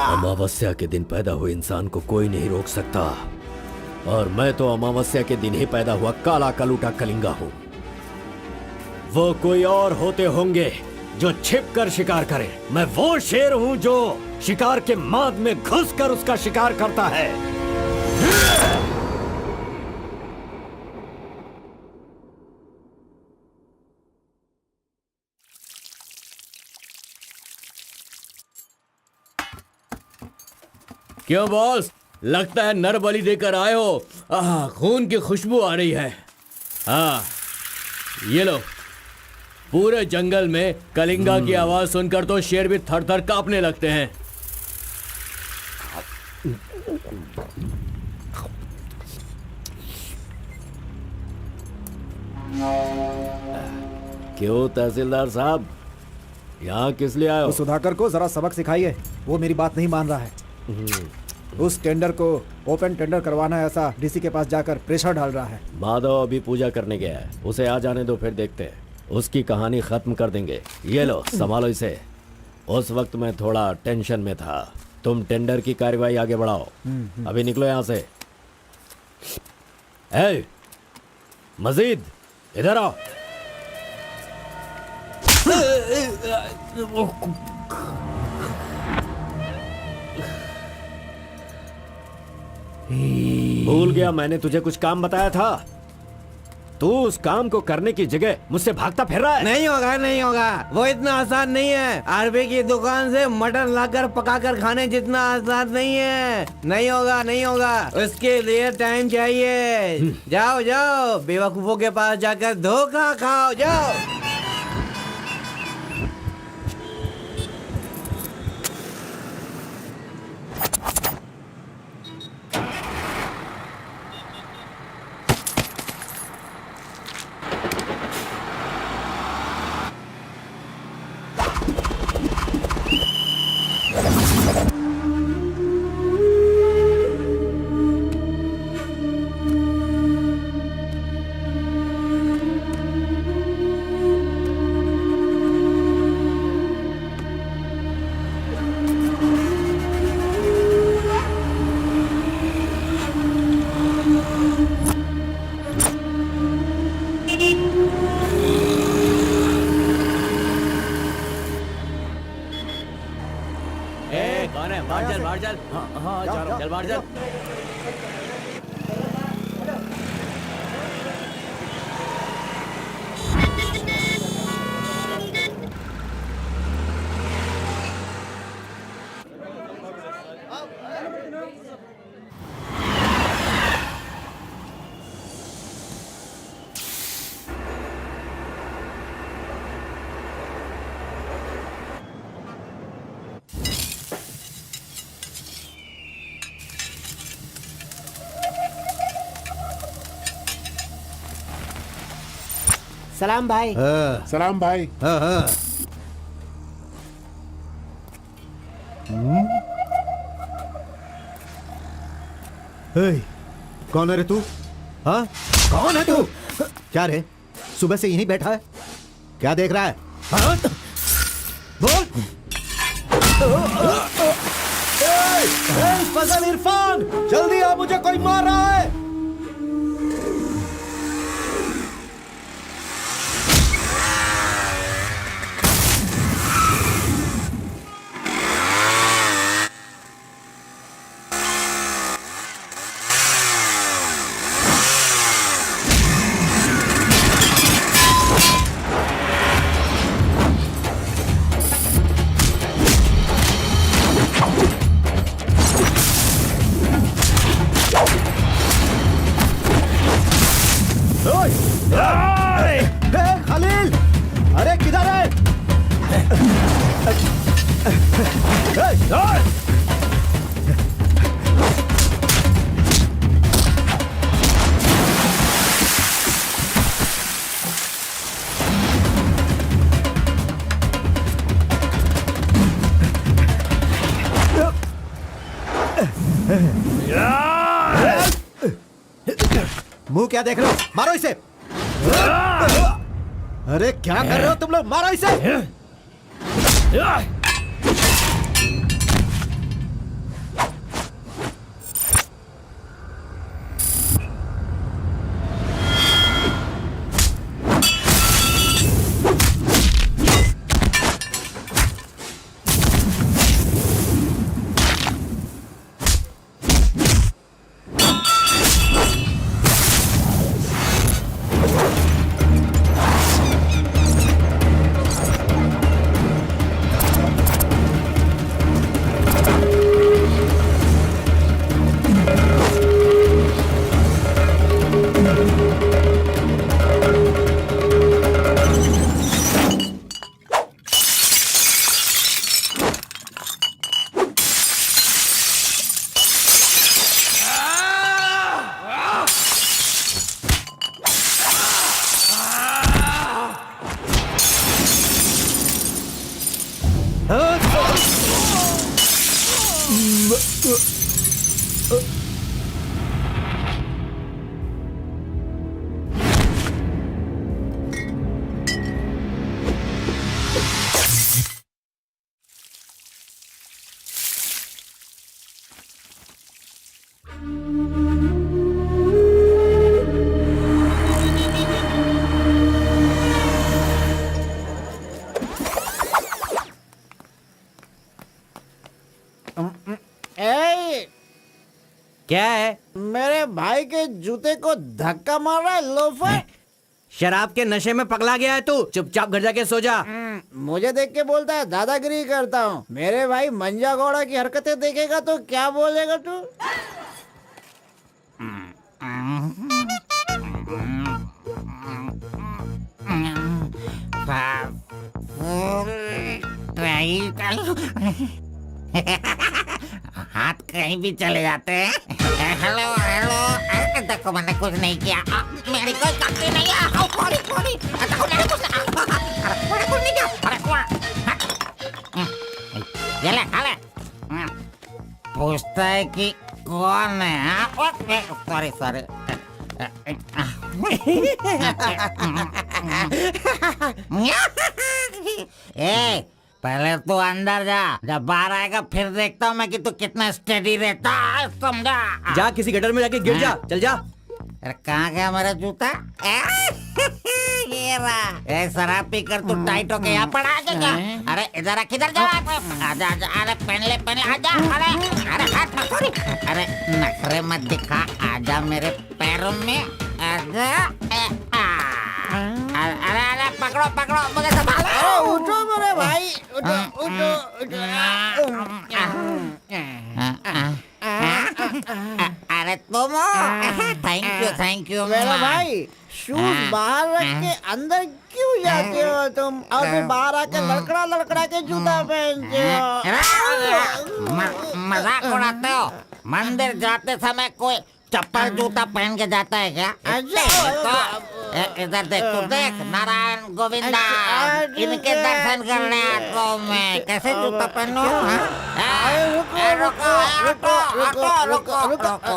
अमावस्या के दिन पैदा हुए इंसान को कोई नहीं रोक सकता, और मैं तो अमावस्या के दिन ही पैदा हुआ काला कलूटा कलिंगा हूं। वो कोई और होते होंगे जो छिप कर शिकार करे, मैं वो शेर हूं जो शिकार के माद में घुसकर उसका शिकार करता है। क्यों बॉस, लगता है नर बलि देकर आए हो। खून की खुशबू आ रही है। हाँ, ये लो। पूरे जंगल में कलिंगा की आवाज सुनकर तो शेर भी थर थर कांपने लगते हैं। क्यों तहसीलदार साहब, यहाँ किस लिए आए हो? तो सुधाकर को जरा सबक सिखाइए, वो मेरी बात नहीं मान रहा है। उस टेंडर को ओपन टेंडर करवाना है, ऐसा डीसी के पास जाकर प्रेशर डाल रहा है। माधव अभी पूजा करने गया है, उसे आ जाने दो, फिर देखते हैं। उसकी कहानी खत्म कर देंगे। ये लो, संभालो इसे। उस वक्त मैं थोड़ा टेंशन में था। तुम टेंडर की कार्यवाही आगे बढ़ाओ। अभी निकलो यहाँ से। ए, मजीद इधर आओ। भूल गया मैंने तुझे कुछ काम बताया था। तू उस काम को करने की जगह मुझसे भागता फिर रहा है। नहीं होगा, नहीं होगा। वो इतना आसान नहीं है। आरबी की दुकान से मटन लाकर पकाकर खाने जितना आसान नहीं है। नहीं होगा, नहीं होगा। उसके लिए टाइम चाहिए। जाओ जाओ, बेवकूफों के पास जाकर धोखा खाओ। जाओ। चल बाहर चल। सलाम भाई। सलाम भाई। कौन है रे तू? हाँ, कौन है तू? क्या रे, सुबह से यहीं बैठा है? क्या देख रहा है? हाँ? बोल। फजल इरफान, जल्दी आ, मुझे कोई मार रहा है। मुंह क्या देख रहे हो? मारो इसे। अरे क्या कर रहे हो तुम लोग? मारो इसे। ए, क्या है? मेरे भाई के जूते को धक्का मार रहा है लोफर। शराब के नशे में पगला गया है तू। चुपचाप घर जाके सो जा। मुझे देख के बोलता है दादागिरी करता हूँ। मेरे भाई मंजा घोड़ा की हरकतें देखेगा तो क्या बोलेगा तू? हाथ कहीं भी चले जाते हैं। हेलो हेलो, अरे देखो मैंने कुछ नहीं किया। मेरी कोई गलती नहीं है। सॉरी सॉरी, देखो मैंने कुछ नहीं किया। अरे ये ले खा ले। पूछता है कि कौन है? Sorry sorry. ए, पहले तू अंदर जा, जब बाहर आएगा फिर देखता हूँ मैं कि तू कितना स्टेडी रहता है, समझा? जा किसी गटर में जाके गिर जा। चल जा। अरे कहाँ गया मेरा जूता? ये रहा। ए, शराब पी कर तू टाइट होके यहाँ पड़ा आजा। अरे इधर किधर जा? आजा आजा। अरे पहन ले आजा। अरे हाथ मत छोड़ी। अरे नखरे मत दिखा, आजा मेरे पैरों में आजा। अरे अरे पकड़ो मुझे संभालो। उठो मेरे भाई, उठो उठो उठो। अरे तुम थैंक यू मेरा भाई, शूज बाहर रख के अंदर क्यों जाते हो तुम? और फिर बाहर आके लड़खड़ा के जूता पहनते हो। मजाक उड़ाते हो? मंदिर जाते समय कोई चप्पल जूता पहन के जाता है क्या? तो इधर देख, तू देख, नारायण गोविंदा इनके दर्शन करने आता हूँ मैं। कैसे जूता पहनूं? रुको।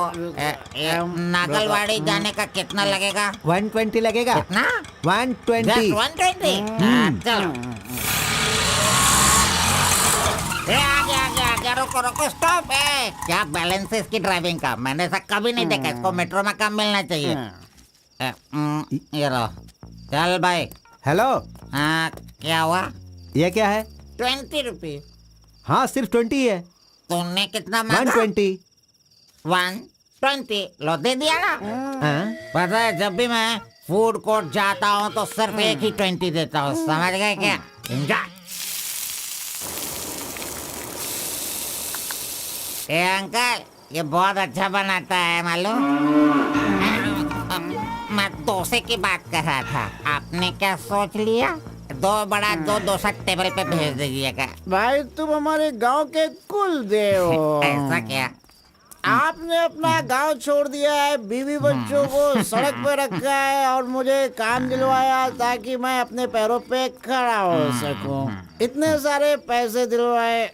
नागलवाड़ी जाने का कितना लगेगा? 120 लगेगा। कितना? 120। 120। चलो। आगे रुको स्टॉप है। क्या बैलेंस है इसकी ड्राइविंग का? मैंने ऐसा कभी नहीं देखा। इसको मेट्रो में काम मिलना चाहिए। ये लो, चल भाई। हेलो, हाँ क्या हुआ? ये क्या है? 20 रुपीज। हाँ सिर्फ 20 है। तुमने कितना मांगा? 120। 120 लो, दे दिया ना। हाँ? पता है, जब भी मैं फूड कोर्ट जाता हूँ तो सिर्फ एक ही 20 देता हूँ, समझ गए क्या? एंजॉय। ए अंकल, ये बहुत अच्छा बनाता है मालूम। मैं डोसे की बात कर रहा था। आपने क्या सोच लिया? 2 बड़ा 2 डोसा टेबल पे भेज दीजिएगा। भाई तुम हमारे गांव के कुल देव हो। ऐसा क्या? आपने अपना गांव छोड़ दिया है, बीवी बच्चों को सड़क पे रखा है और मुझे काम दिलवाया ताकि मैं अपने पैरों पे खड़ा हो सकूं। इतने सारे पैसे दिलवाए,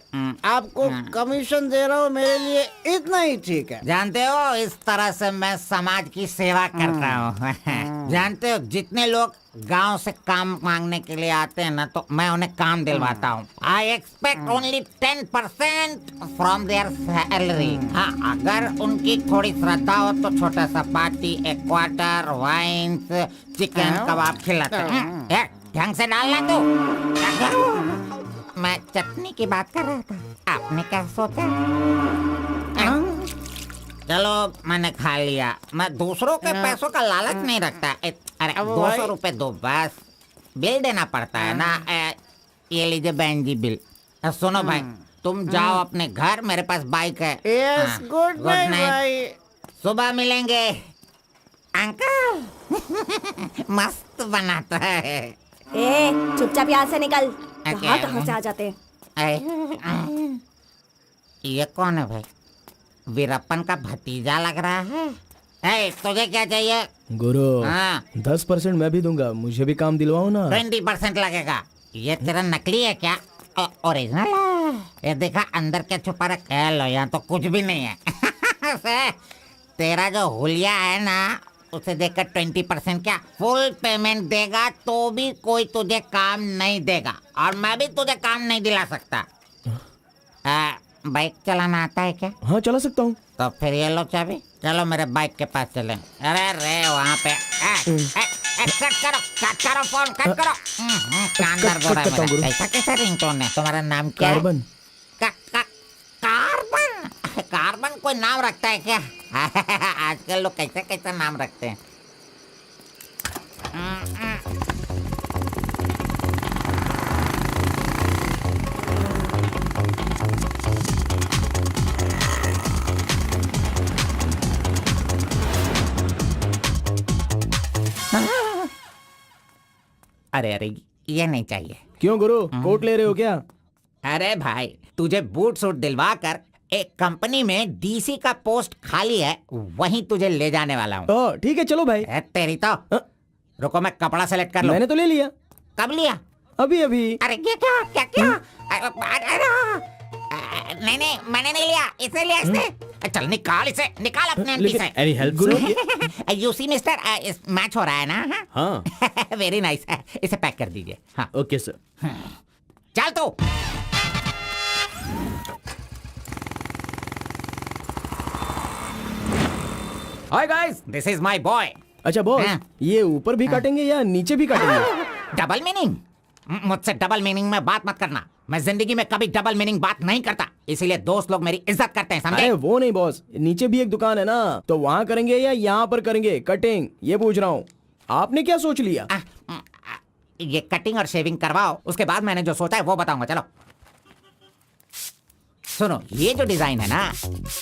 आपको कमीशन दे रहा हूँ, मेरे लिए इतना ही ठीक है। जानते हो, इस तरह से मैं समाज की सेवा करता हूँ। जानते हो, जितने लोग गांव से काम मांगने के लिए आते हैं ना, तो मैं उन्हें काम दिलवाता हूँ। I expect only 10% from there salary. हाँ, अगर उनकी थोड़ी श्रद्धा हो तो छोटा सा पार्टी, एक क्वार्टर, वाइन्स, चिकन कबाब खिलाते हैं। ढंग से डालना तू। मैं चटनी की बात कर रहा था, आपने क्या सोचा? चलो, मैंने खा लिया। मैं दूसरों के पैसों का लालच नहीं रखता। अरे 200 रुपए दो बस, बिल देना पड़ता है ना। ये लीजिए बहन जी बिल। सुनो भाई, तुम जाओ अपने घर, मेरे पास बाइक है। यस, गुड नाइट भाई। सुबह मिलेंगे। अंकल मस्त बनाता है। ए, चुपचाप यहाँ से निकल। क्या? कहाँ से आ जाते हैं? ये कौन है भाई? वीरप्पन का भतीजा लग रहा है। तुझे क्या चाहिए? गुरु, हाँ। 10% मैं भी दूंगा, मुझे भी काम दिलवाओ ना। 20% लगेगा। ये तेरा नकली है क्या? ओरिजिनल है। ये देखा अंदर क्या छुपा रखा है? लो, यहाँ तो कुछ भी नहीं है। तेरा जो हुलिया है ना, उसे देखकर 20% क्या फुल पेमेंट देगा तो भी कोई तुझे काम नहीं देगा, और मैं भी तुझे काम नहीं दिला सकता। बाइक चलाना आता है क्या? हाँ, चला सकता हूँ। तो फिर ये लो चाबी, चलो मेरे बाइक के पास चले। अरे रे वहाँ पे कट करो फोन, कट करो। कान दर्द हो रहा है मेरा। कैसा कैसा रिंगटोन है? तुम्हारा नाम क्या है? कार्बन। कार्बन? कार्बन कोई नाम रखता है क्या? आजकल लोग कैसा कैसा नाम रखते हैं। अरे अरे, ये नहीं चाहिए। क्यों गुरु, कोट ले रहे हो क्या? अरे भाई, तुझे बूट सूट दिलवा कर एक कंपनी में डीसी का पोस्ट खाली है, वहीं तुझे ले जाने वाला हूँ। तो ठीक है, चलो भाई। तेरी तो। रुको, मैं कपड़ा सेलेक्ट कर लूं। मैंने तो ले लिया। कब लिया? अभी अभी। अरे ये क्या क्या क्या? नहीं नहीं, मैंने नहीं लिया, इसे लिया इसने। चल निकाल इसे, निकाल अपने एमपी से। Any help Guru? You see mister, match हो रहा है ना? हाँ। Very nice. इसे पैक कर दीजिए। हाँ, ओके सर। चल तू। Hi guys, this is my boy. अच्छा बॉस, हाँ। ये ऊपर भी काटेंगे या नीचे भी काटेंगे? Double meaning? मुझसे डबल मीनिंग में बात मत करना। मैं जिंदगी में कभी डबल मीनिंग बात नहीं करता, इसीलिए दोस्त लोग मेरी इज्जत करते हैं, समझे? अरे वो नहीं बॉस, नीचे भी एक दुकान है ना, तो वहाँ करेंगे या यहाँ पर करेंगे कटिंग, ये पूछ रहा हूँ। आपने क्या सोच लिया? ये कटिंग और शेविंग करवाओ, उसके बाद मैंने जो सोचा है वो बताऊंगा। चलो सुनो, ये जो डिजाइन है ना,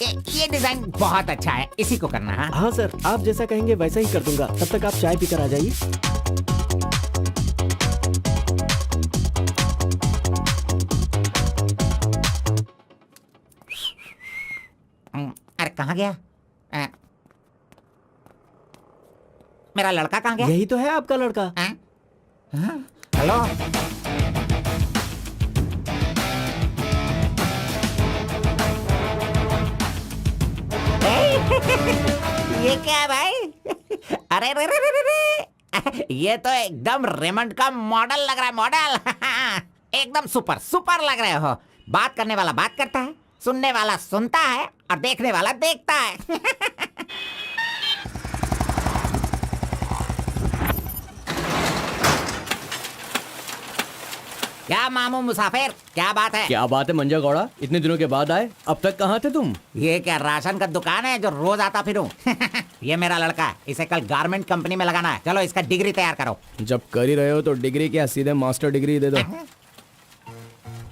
ये डिजाइन बहुत अच्छा है, इसी को करना है। हाँ सर, आप जैसा कहेंगे वैसा ही कर दूंगा। तब तक आप चाय पीकर आ जाइए। अरे कहाँ गया? मेरा लड़का कहाँ गया? यही तो है आपका लड़का। हेलो। ये क्या है भाई? अरे रे रे रे रे, ये तो एकदम रेमंड का मॉडल लग रहा है, मॉडल। एकदम सुपर सुपर लग रहे हो। बात करने वाला बात करता है, सुनने वाला सुनता है, और देखने वाला देखता है। क्या मामू मुसाफिर, क्या बात है? क्या बात है मंजा गौड़ा, इतने दिनों के बाद आए। अब तक कहाँ थे तुम? ये क्या राशन का दुकान है जो रोज आता फिरूं? ये मेरा लड़का है, इसे कल गारमेंट कंपनी में लगाना है। चलो इसका डिग्री तैयार करो। जब कर ही रहे हो तो डिग्री क्या, सीधे मास्टर डिग्री दे दो।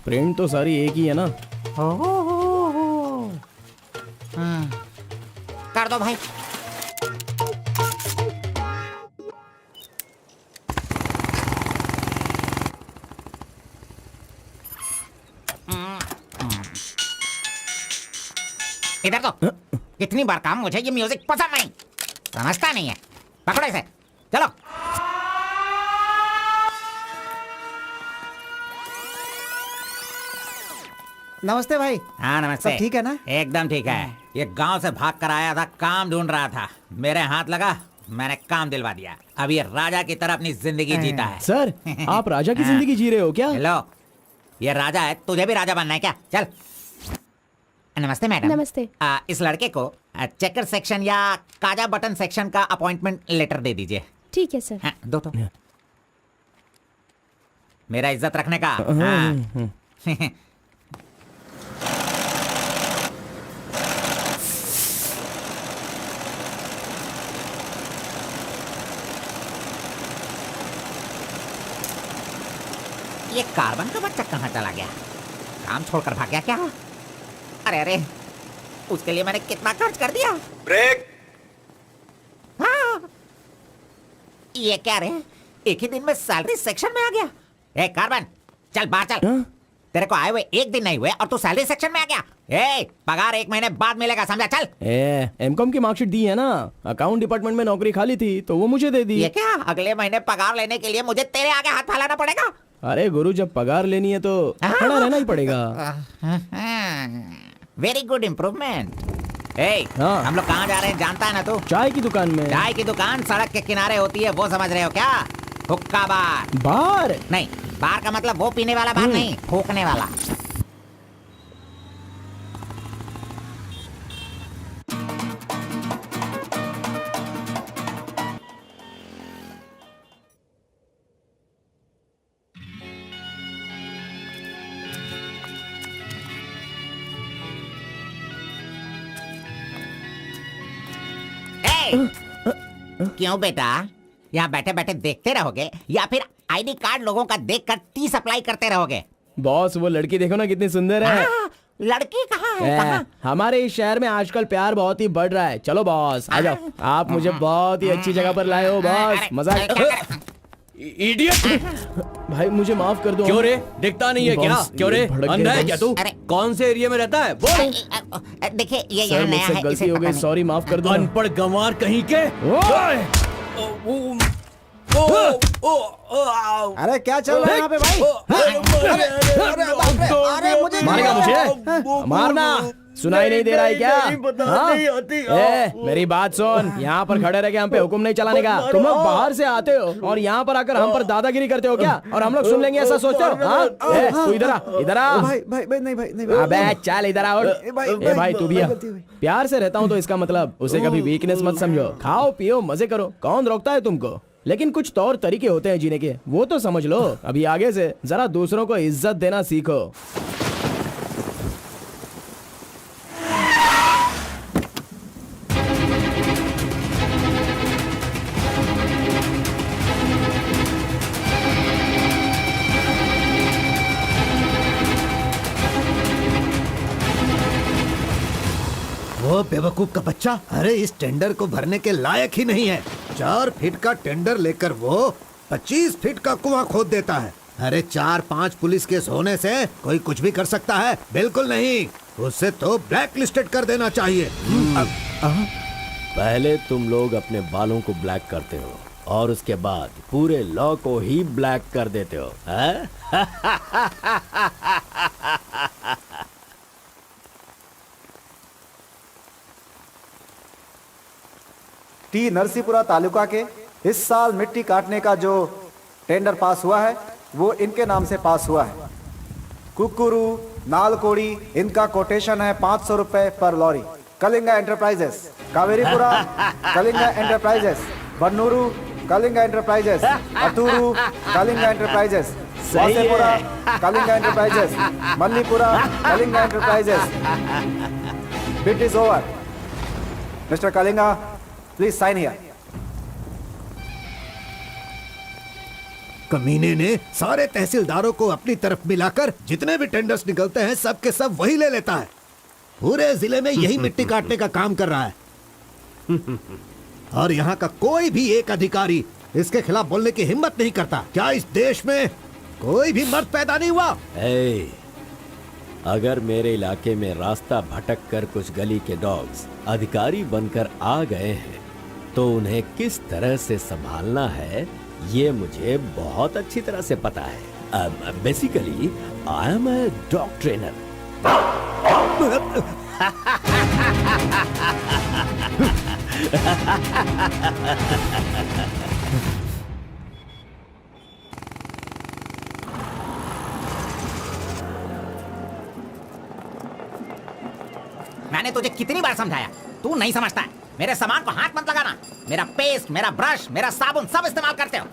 प्रिंट तो सारी एक ही है ना। कर दो भाई। इधर तो। कितनी बार कहा मुझे ये म्यूजिक पसंद नहीं, समझता नहीं है। पकड़ो इसे, चलो। नमस्ते भाई। हाँ नमस्ते। सब ठीक है ना? एकदम ठीक है। ये गांव से भाग कर आया था, काम ढूंढ रहा था, मेरे हाथ लगा, मैंने काम दिलवा दिया। अब ये राजा की तरह अपनी जिंदगी जीता है। सर, आप राजा की जिंदगी जी रहे हो क्या? हेलो, ये राजा है, तुझे भी राजा बनना है क्या? चल। नमस्ते मैडम। नमस्ते। इस लड़के को चेकर सेक्शन या काजा बटन सेक्शन का अपॉइंटमेंट लेटर दे दीजिए। ठीक है सर। हाँ, दो तो। मेरा इज्जत रखने का। हाँ। ये कार्बन का बच्चा कहाँ चला गया? काम छोड़कर भाग गया क्या? अरे अरे, उसके लिए मैंने कितना खर्च कर दिया। ब्रेक। हाँ। ये क्या रे, एक ही दिन में सैलरी सेक्शन में आ गया। ए कार्बन, चल बाहर चल। तेरे को आए हुए एक दिन नहीं हुए और तू सैलरी सेक्शन में आ गया। ए, पगार 1 महीने बाद मिलेगा, समझा? चल। एमकॉम की मार्कशीट दी है ना, अकाउंट डिपार्टमेंट में नौकरी खाली थी तो वो मुझे दे दी। ये क्या, अगले महीने पगार लेने के लिए मुझे तेरे आगे हाथ फैलाना पड़ेगा? अरे गुरु, जब पगार लेनी है तो खड़ा रहना ही पड़ेगा। Very good improvement. ए, हाँ। हम लोग कहाँ जा रहे हैं जानता है ना तू? चाय की दुकान में। चाय की दुकान सड़क के किनारे होती है, वो समझ रहे हो क्या? हुक्का बार। बार? नहीं, बार का मतलब वो पीने वाला बार नहीं, फूकने वाला। क्यों बेटा, यहाँ बैठे बैठे देखते रहोगे या फिर आईडी कार्ड लोगों का देखकर टी सप्लाई करते रहोगे? बॉस, वो लड़की देखो ना कितनी सुंदर है। लड़की कहाँ है? कहाँ? हमारे इस शहर में आजकल प्यार बहुत ही बढ़ रहा है। चलो बॉस, आ जाओ। आप मुझे बहुत ही अच्छी जगह पर लाए हो बॉस। मजा इडियट! भाई मुझे माफ कर दो। क्यों रे, दिखता नहीं है क्या? बॉस, क्यों रे, भड़क गए अंधा है बॉस। क्या तू? अरे। कौन से एरिया में रहता है बोल? देखिए ये सर, यहाँ नया मुझसे है, गलती इसे हो पता गई, नहीं। सॉरी, माफ कर दो। अनपढ़ गंवार कहीं के। अरे क्या चल रहा है यहाँ पे भाई? अरे मुझे मारेगा मुझे? मारना सुनाई नहीं दे रहा है क्या? हाँ? मेरी बात सुन, यहाँ पर खड़े रह के हम पे हुक्म नहीं चलाने का। तुम लोग बाहर से आते हो और यहाँ पर आकर हम पर दादागिरी करते हो क्या? और हम लोग सुन लेंगे ऐसा सोचते हो? हाँ? तू इधर आ, इधर आ। भाई भाई भाई नहीं भाई नहीं। अबे चल इधर आओ। ए भाई तू भी आ। प्यार से रहता हूँ तो इसका मतलब उसे कभी वीकनेस मत समझो। खाओ पियो मजे करो, कौन रोकता है तुमको? लेकिन कुछ तौर तरीके होते हैं जीने के, वो तो समझ लो। अभी आगे से जरा दूसरों को इज्जत देना सीखो। वो बेवकूफ का बच्चा, अरे इस टेंडर को भरने के लायक ही नहीं है। 4 फीट का टेंडर लेकर वो 25 फीट का कुआं खोद देता है। अरे 4-5 पुलिस केस होने से कोई कुछ भी कर सकता है? बिल्कुल नहीं, उसे तो ब्लैक लिस्टेड कर देना चाहिए। पहले तुम लोग अपने बालों को ब्लैक करते हो और उसके बाद पूरे लॉ को ही ब्लैक कर देते हो, हैं? टी नरसीपुरा तालुका के इस साल मिट्टी काटने का जो टेंडर पास हुआ है वो इनके नाम से पास हुआ है। कुकुरू, नालकोड़ी, इनका कोटेशन है 500 रुपए पर lorry. Kalinga enterprises, Kaveripura Kalinga enterprises, Bannuru Kalinga enterprises, Aturu Kalinga enterprises, Vasepura Kalinga enterprises, Mallipura Kalinga enterprises. Bid is over. Mister Kalinga, please sign here. कमीने ने सारे तहसीलदारों को अपनी तरफ मिलाकर जितने भी टेंडर्स निकलते हैं सब के सब वही ले लेता है। पूरे जिले में यही मिट्टी काटने का काम कर रहा है। और यहाँ का कोई भी एक अधिकारी इसके खिलाफ बोलने की हिम्मत नहीं करता। क्या इस देश में कोई भी मर्द पैदा नहीं हुआ? अगर मेरे इलाके में रास्ता भटक कर कुछ गली के डॉग्स अधिकारी बनकर आ गए हैं तो उन्हें किस तरह से संभालना है ये मुझे बहुत अच्छी तरह से पता है। Basically I am a dog trainer. मैंने तुझे कितनी बार समझाया, तू नहीं समझता है। मेरे सामान को हाथ मत लगाना। मेरा पेस्ट, मेरा ब्रश, मेरा साबुन सब इस्तेमाल करते हो।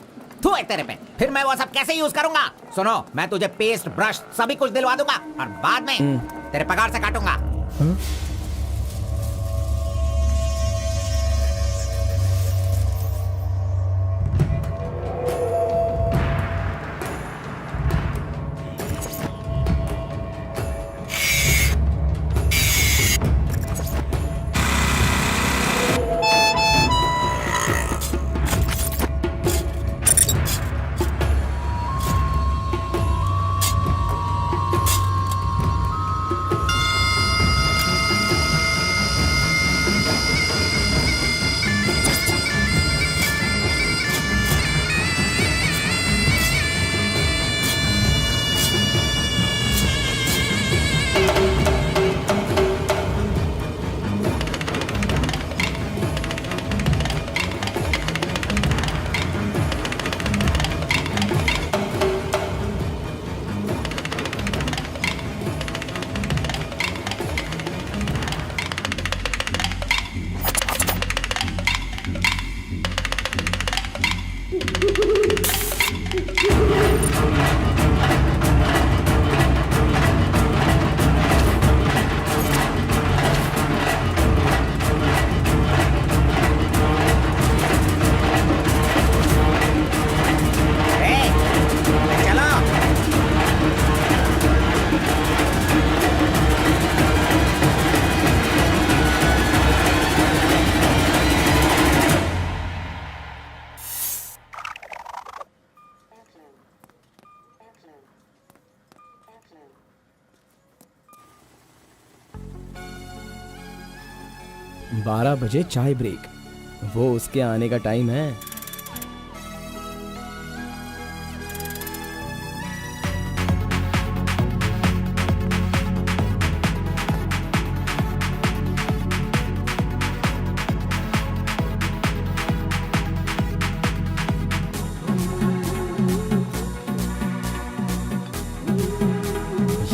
तू है तेरे पे, फिर मैं वो सब कैसे यूज करूंगा? सुनो, मैं तुझे पेस्ट, ब्रश सभी कुछ दिलवा दूंगा और बाद में तेरे पगार से काटूंगा। बारह बजे चाय ब्रेक, वो उसके आने का टाइम है।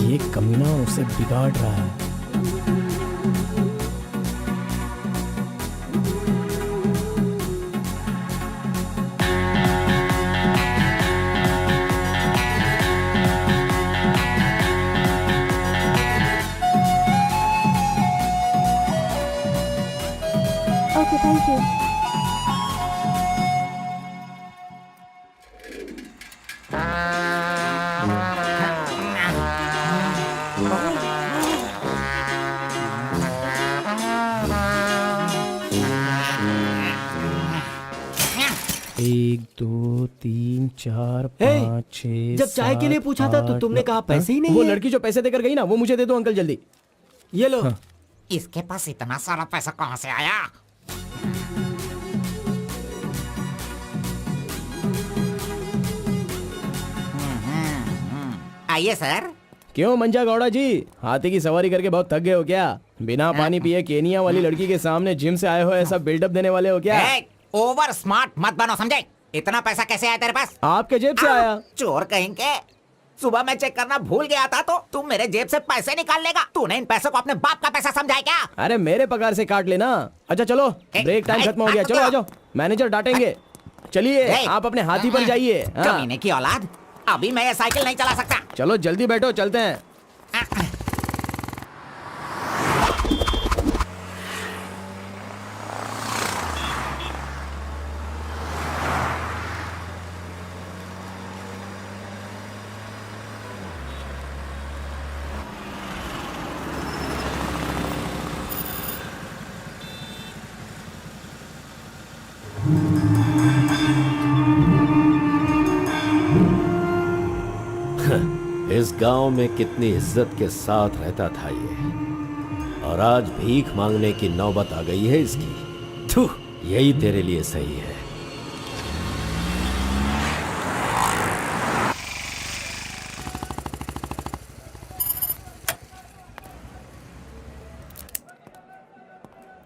ये कमीना उसे बिगाड़ रहा है। Okay, thank you. एक, दो, तीन, चार, पाँच, छः, जब चाय के लिए पूछा था तो तुमने कहा पैसे ही नहीं वो है। लड़की जो पैसे देकर गई ना, वो मुझे दे दो अंकल जल्दी। ये लो। इसके पास इतना सारा पैसा कहाँ से आया? आइए सर। क्यों मंजा गौड़ा जी, हाथी की सवारी करके बहुत थक गए हो क्या? बिना पानी पिए केनिया वाली लड़की के सामने जिम से आए हो, ऐसा बिल्डअप देने वाले हो क्या? ओवर स्मार्ट मत बनो, समझे? इतना पैसा कैसे आया तेरे पास? आपके जेब से आया। चोर कहेंगे। सुबह मैं चेक करना भूल गया था तो तुम मेरे जेब से पैसे निकाल लेगा। तूने इन पैसों को अपने बाप का पैसा समझा है क्या? अरे मेरे पगार से काट लेना। अच्छा चलो, ब्रेक टाइम खत्म हो गया, चलो आ जाओ, मैनेजर डांटेंगे। चलिए आप अपने हाथी पर जाइए। कमीने की औलाद, अभी मैं ये साइकिल नहीं चला सकता। चलो जल्दी बैठो, चलते हैं। इस गांव में कितनी इज्जत के साथ रहता था ये, और आज भीख मांगने की नौबत आ गई है इसकी। थू, यही तेरे लिए सही है।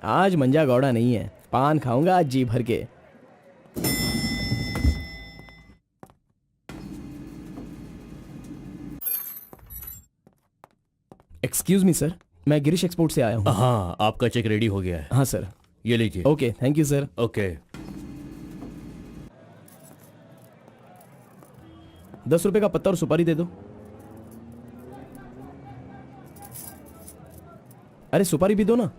आज मंजा गौड़ा नहीं है, पान खाऊंगा आज जी भर के। एक्सक्यूज मी सर, मैं गिरीश एक्सपोर्ट से आया हूँ। हाँ, आपका चेक रेडी हो गया है। हाँ सर। ये लीजिए। Okay, thank you sir. Okay. 10 रुपए का पत्ता और सुपारी दे दो। अरे सुपारी भी दो ना।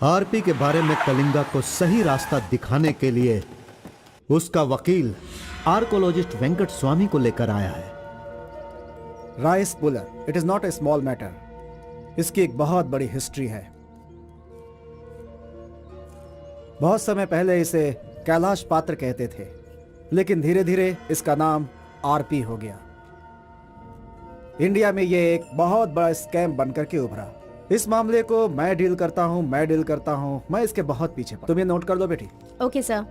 आरपी के बारे में कलिंगा को सही रास्ता दिखाने के लिए उसका वकील आर्कोलॉजिस्ट वेंकट स्वामी को लेकर आया है। Rice puller, it is not a small matter. इसकी एक बहुत बड़ी हिस्ट्री है। बहुत समय पहले इसे कैलाश पात्र कहते थे, लेकिन धीरे धीरे इसका नाम आरपी हो गया। इंडिया में यह एक बहुत बड़ा स्कैम बनकर के उभरा। इस मामले को मैं डील करता हूँ, मैं इसके बहुत पीछे तुम ये नोट कर दो बेटी। Okay sir.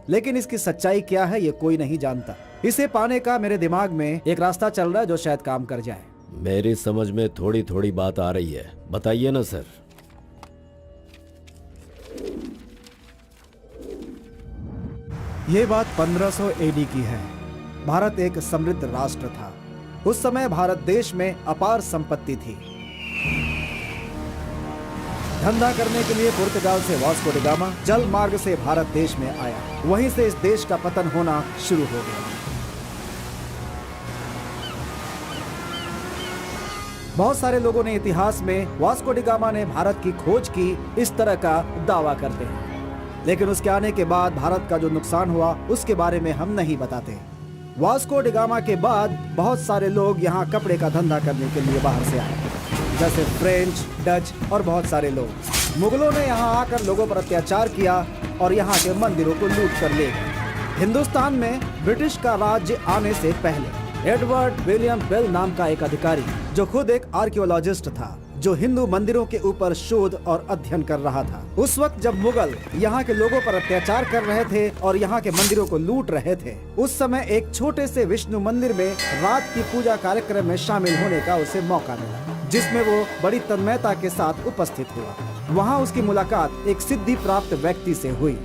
लेकिन इसकी सच्चाई क्या है ये कोई नहीं जानता। इसे पाने का मेरे दिमाग में एक रास्ता चल रहा है जो शायद काम कर जाए। मेरी समझ में थोड़ी थोड़ी बात आ रही है, बताइए ना सर। ये बात 1500 एडी की है। भारत एक समृद्ध राष्ट्र था। उस समय भारत देश में अपार संपत्ति थी। धंधा करने के लिए पुर्तगाल से वास्को डी गामा जल मार्ग से भारत देश में आया। वहीं से इस देश का पतन होना शुरू हो गया। बहुत सारे लोगों ने इतिहास में वास्को डी गामा ने भारत की खोज की इस तरह का दावा करते हैं, लेकिन उसके आने के बाद भारत का जो नुकसान हुआ उसके बारे में हम नहीं बताते। वास्को डी गामा के बाद बहुत सारे लोग यहाँ कपड़े का धंधा करने के लिए बाहर से आए, जैसे फ्रेंच, डच और बहुत सारे लोग। मुगलों ने यहाँ आकर लोगों पर अत्याचार किया और यहाँ के मंदिरों को लूट कर ले गए। हिंदुस्तान में ब्रिटिश का राज्य आने से पहले एडवर्ड विलियम बेल नाम का एक अधिकारी, जो खुद एक आर्कियोलॉजिस्ट था, जो हिंदू मंदिरों के ऊपर शोध और अध्ययन कर रहा था। उस वक्त जब मुगल यहाँ के लोगों पर अत्याचार कर रहे थे और यहाँ के मंदिरों को लूट रहे थे, उस समय एक छोटे से विष्णु मंदिर में रात की पूजा कार्यक्रम में शामिल होने का उसे मौका मिला, जिसमें वो बड़ी तन्मयता के साथ उपस्थित हुआ। वहाँ उसकी मुलाकात एक सिद्धि प्राप्त व्यक्ति से हुई।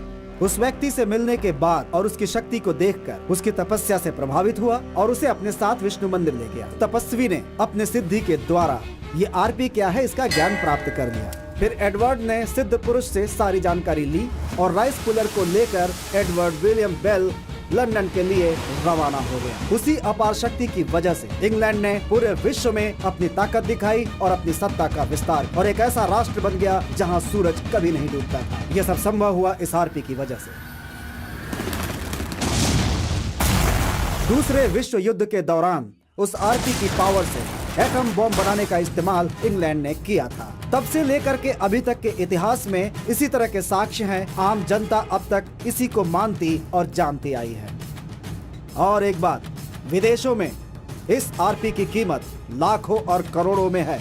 उस व्यक्ति से मिलने के बाद और उसकी शक्ति को देखकर उसकी तपस्या से प्रभावित हुआ और उसे अपने साथ विष्णु मंदिर ले गया। तपस्वी ने अपने सिद्धि के द्वारा ये आरपी क्या है इसका ज्ञान प्राप्त कर लिया। फिर एडवर्ड ने सिद्ध पुरुष से सारी जानकारी ली और राइस पुलर को लेकर एडवर्ड विलियम बेल लंदन के लिए रवाना हो गया। उसी अपार शक्ति की वजह से इंग्लैंड ने पूरे विश्व में अपनी ताकत दिखाई और अपनी सत्ता का विस्तार, और एक ऐसा राष्ट्र बन गया जहां सूरज कभी नहीं डूबता था। यह सब संभव हुआ इस आरपी की वजह से। दूसरे विश्व युद्ध के दौरान उस आरपी की पावर से एटम बॉम्ब बनाने का इस्तेमाल इंग्लैंड ने किया था। तब से लेकर के अभी तक के इतिहास में इसी तरह के साक्ष्य हैं। आम जनता अब तक इसी को मानती और जानती आई है। और एक बात, विदेशों में इस आरपी की कीमत लाखों और करोड़ों में है।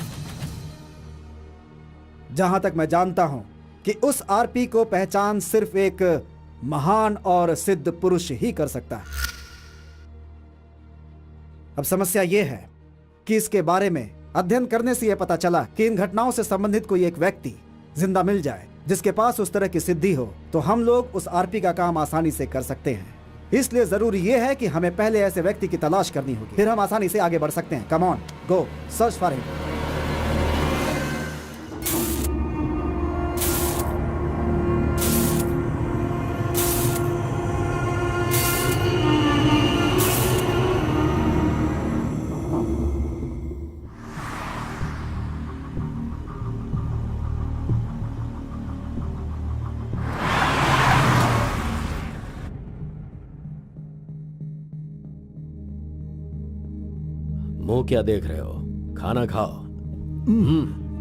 जहां तक मैं जानता हूं कि उस आरपी को पहचान सिर्फ एक महान और सिद्ध पुरुष ही कर सकता है। अब समस्या यह है कि इसके बारे में अध्ययन करने से यह पता चला कि इन घटनाओं से संबंधित कोई एक व्यक्ति जिंदा मिल जाए जिसके पास उस तरह की सिद्धि हो, तो हम लोग उस आरपी का काम आसानी से कर सकते हैं। इसलिए जरूरी यह है कि हमें पहले ऐसे व्यक्ति की तलाश करनी होगी, फिर हम आसानी से आगे बढ़ सकते हैं। Come on, go search for him. मुंह क्या देख रहे हो? खाना खाओ।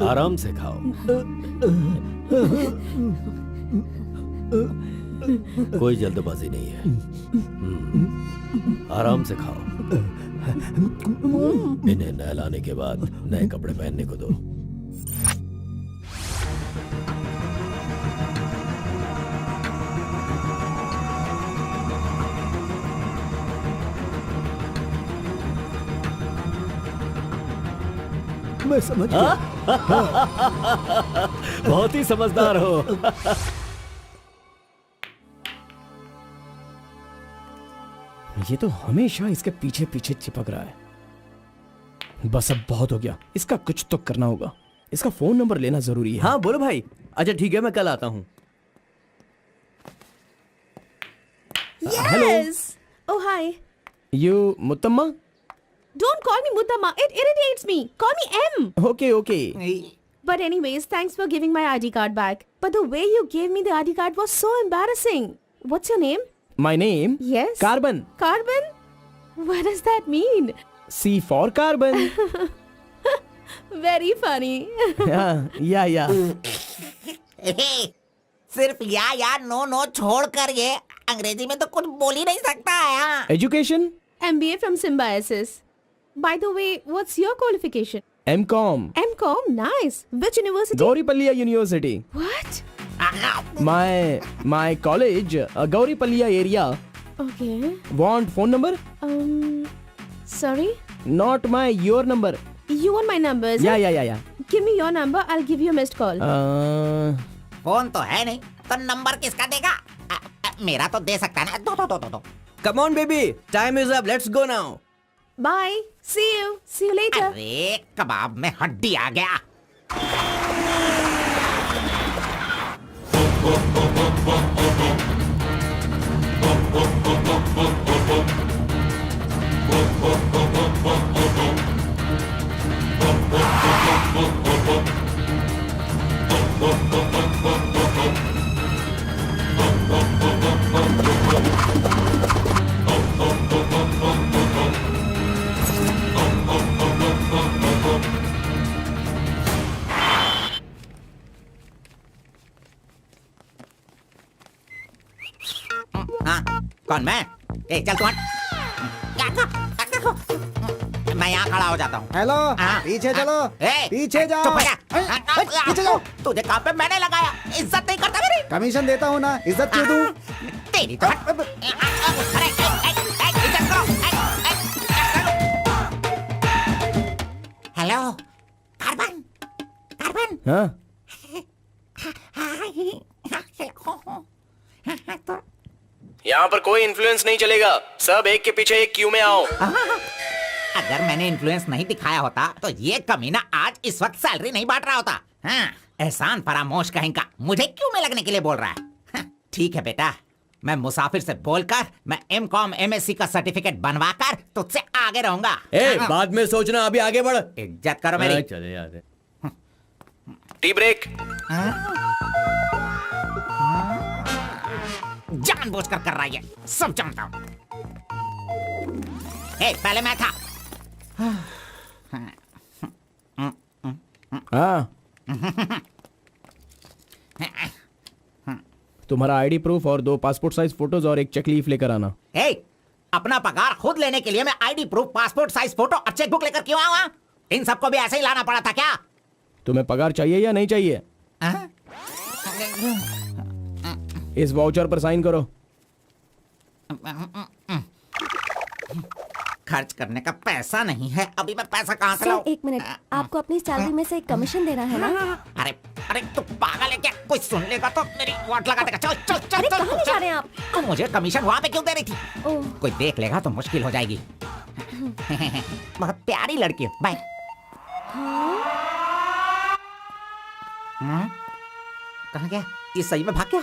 आराम से खाओ। कोई जल्दबाजी नहीं है। आराम से खाओ। इन्हें नहलाने के बाद नए कपड़े पहनने को दो। मैं समझ गया। बहुत ही समझदार हो। ये तो हमेशा इसके पीछे पीछे चिपक रहा है। बस अब बहुत हो गया, इसका कुछ तो करना होगा। इसका फोन नंबर लेना जरूरी है। हाँ बोलो भाई। अच्छा ठीक है, मैं कल आता हूँ। Yes. Oh hi. You Muthamma? Don't call me Muttama. It irritates me. Call me M. Okay okay. But anyways, thanks for giving my ID card back. But the way you gave me the ID card was so embarrassing. What's your name? My name? Yes. Carbon. Carbon? What does that mean? C for carbon. Very funny. या सिर्फ या no छोड़ कर ये अंग्रेजी में तो कुछ बोल ही नहीं सकता है। Education? MBA from Symbiosis. By the way, what's your qualification? M.Com. M.Com? Nice. Which university? Gauripalliya university. What? My college, Gauripalliya area. Okay. Want phone number? Sorry? Not your number. You want my number? is it? Yeah. Give me your number. I'll give you a missed call. Phone तो है नहीं, तो number किसका देगा? मेरा तो दे सकता है ना। दो। Come on baby, time is up. Let's go now. Bye. See you. See you later. अरे कबाब में हड्डी आ गया। हाँ, कौन मैं? ए चल तू हट। मैं यहाँ खड़ा हो जाता हूँ। हेलो, हाँ, पीछे चलो। ए, पीछे जाओ। चुप हो जा। पीछे जाओ। तुझे काम पे मैंने लगाया, इज्जत नहीं करता मेरी। कमीशन देता हूँ ना, इज्जत क्यों दूं? तेरी तो हट। अरे, इज्जत करो। Hello, carbon. हाँ? यहाँ पर कोई इन्फ्लुएंस नहीं चलेगा। सब एक के पीछे एक क्यू में आओ। अगर मैंने इन्फ्लुएंस नहीं दिखाया होता तो ये कमीना आज इस वक्त सैलरी नहीं बांट रहा होता। हाँ, एहसान फरामोश कहेंगा, मुझे क्यों में लगने के लिए बोल रहा है? हाँ, ठीक है बेटा, मैं मुसाफिर से बोलकर मैं M.Com MSc का सर्टिफिकेट बनवाकर तुझसे आगे रहूंगा। बाद में सोचना, अभी आगे बढ़। इज्जत करो मेरी। चले यार। Tea break. जानबूझकर कर रहा है, सब जानता हूँ। पहले मैं था। हाँ, तुम्हारा आईडी प्रूफ और 2 पासपोर्ट साइज फोटोज और एक चेक लीफ लेकर आना। ए, अपना पगार खुद लेने के लिए मैं ID proof, passport size photo और चेकबुक लेकर क्यों आऊं? इन सबको भी ऐसे ही लाना पड़ा था क्या? तुम्हें पगार चाहिए या नहीं चाहिए? इस वाउचर पर साइन करो। खर्च करने का पैसा नहीं है, अभी मैं पैसा कहाँ से सर लाऊं? 1 मिनट, आपको अपनी सैलरी में से एक कमीशन देना है ना? अरे अरे तू पागल है क्या? कोई सुन लेगा तो मेरी वाट लगा देगा। चल चल चल अरे चल, कहाँ ले जा रहे हैं आप? तू मुझे कमीशन वहाँ पे क्यों दे रही थी? ओह, कोई देख लेगा तो मुश्किल हो जाएगी। बहुत प्यारी लड़की है। बाय। कहाँ गया? ये सही में भाग गया?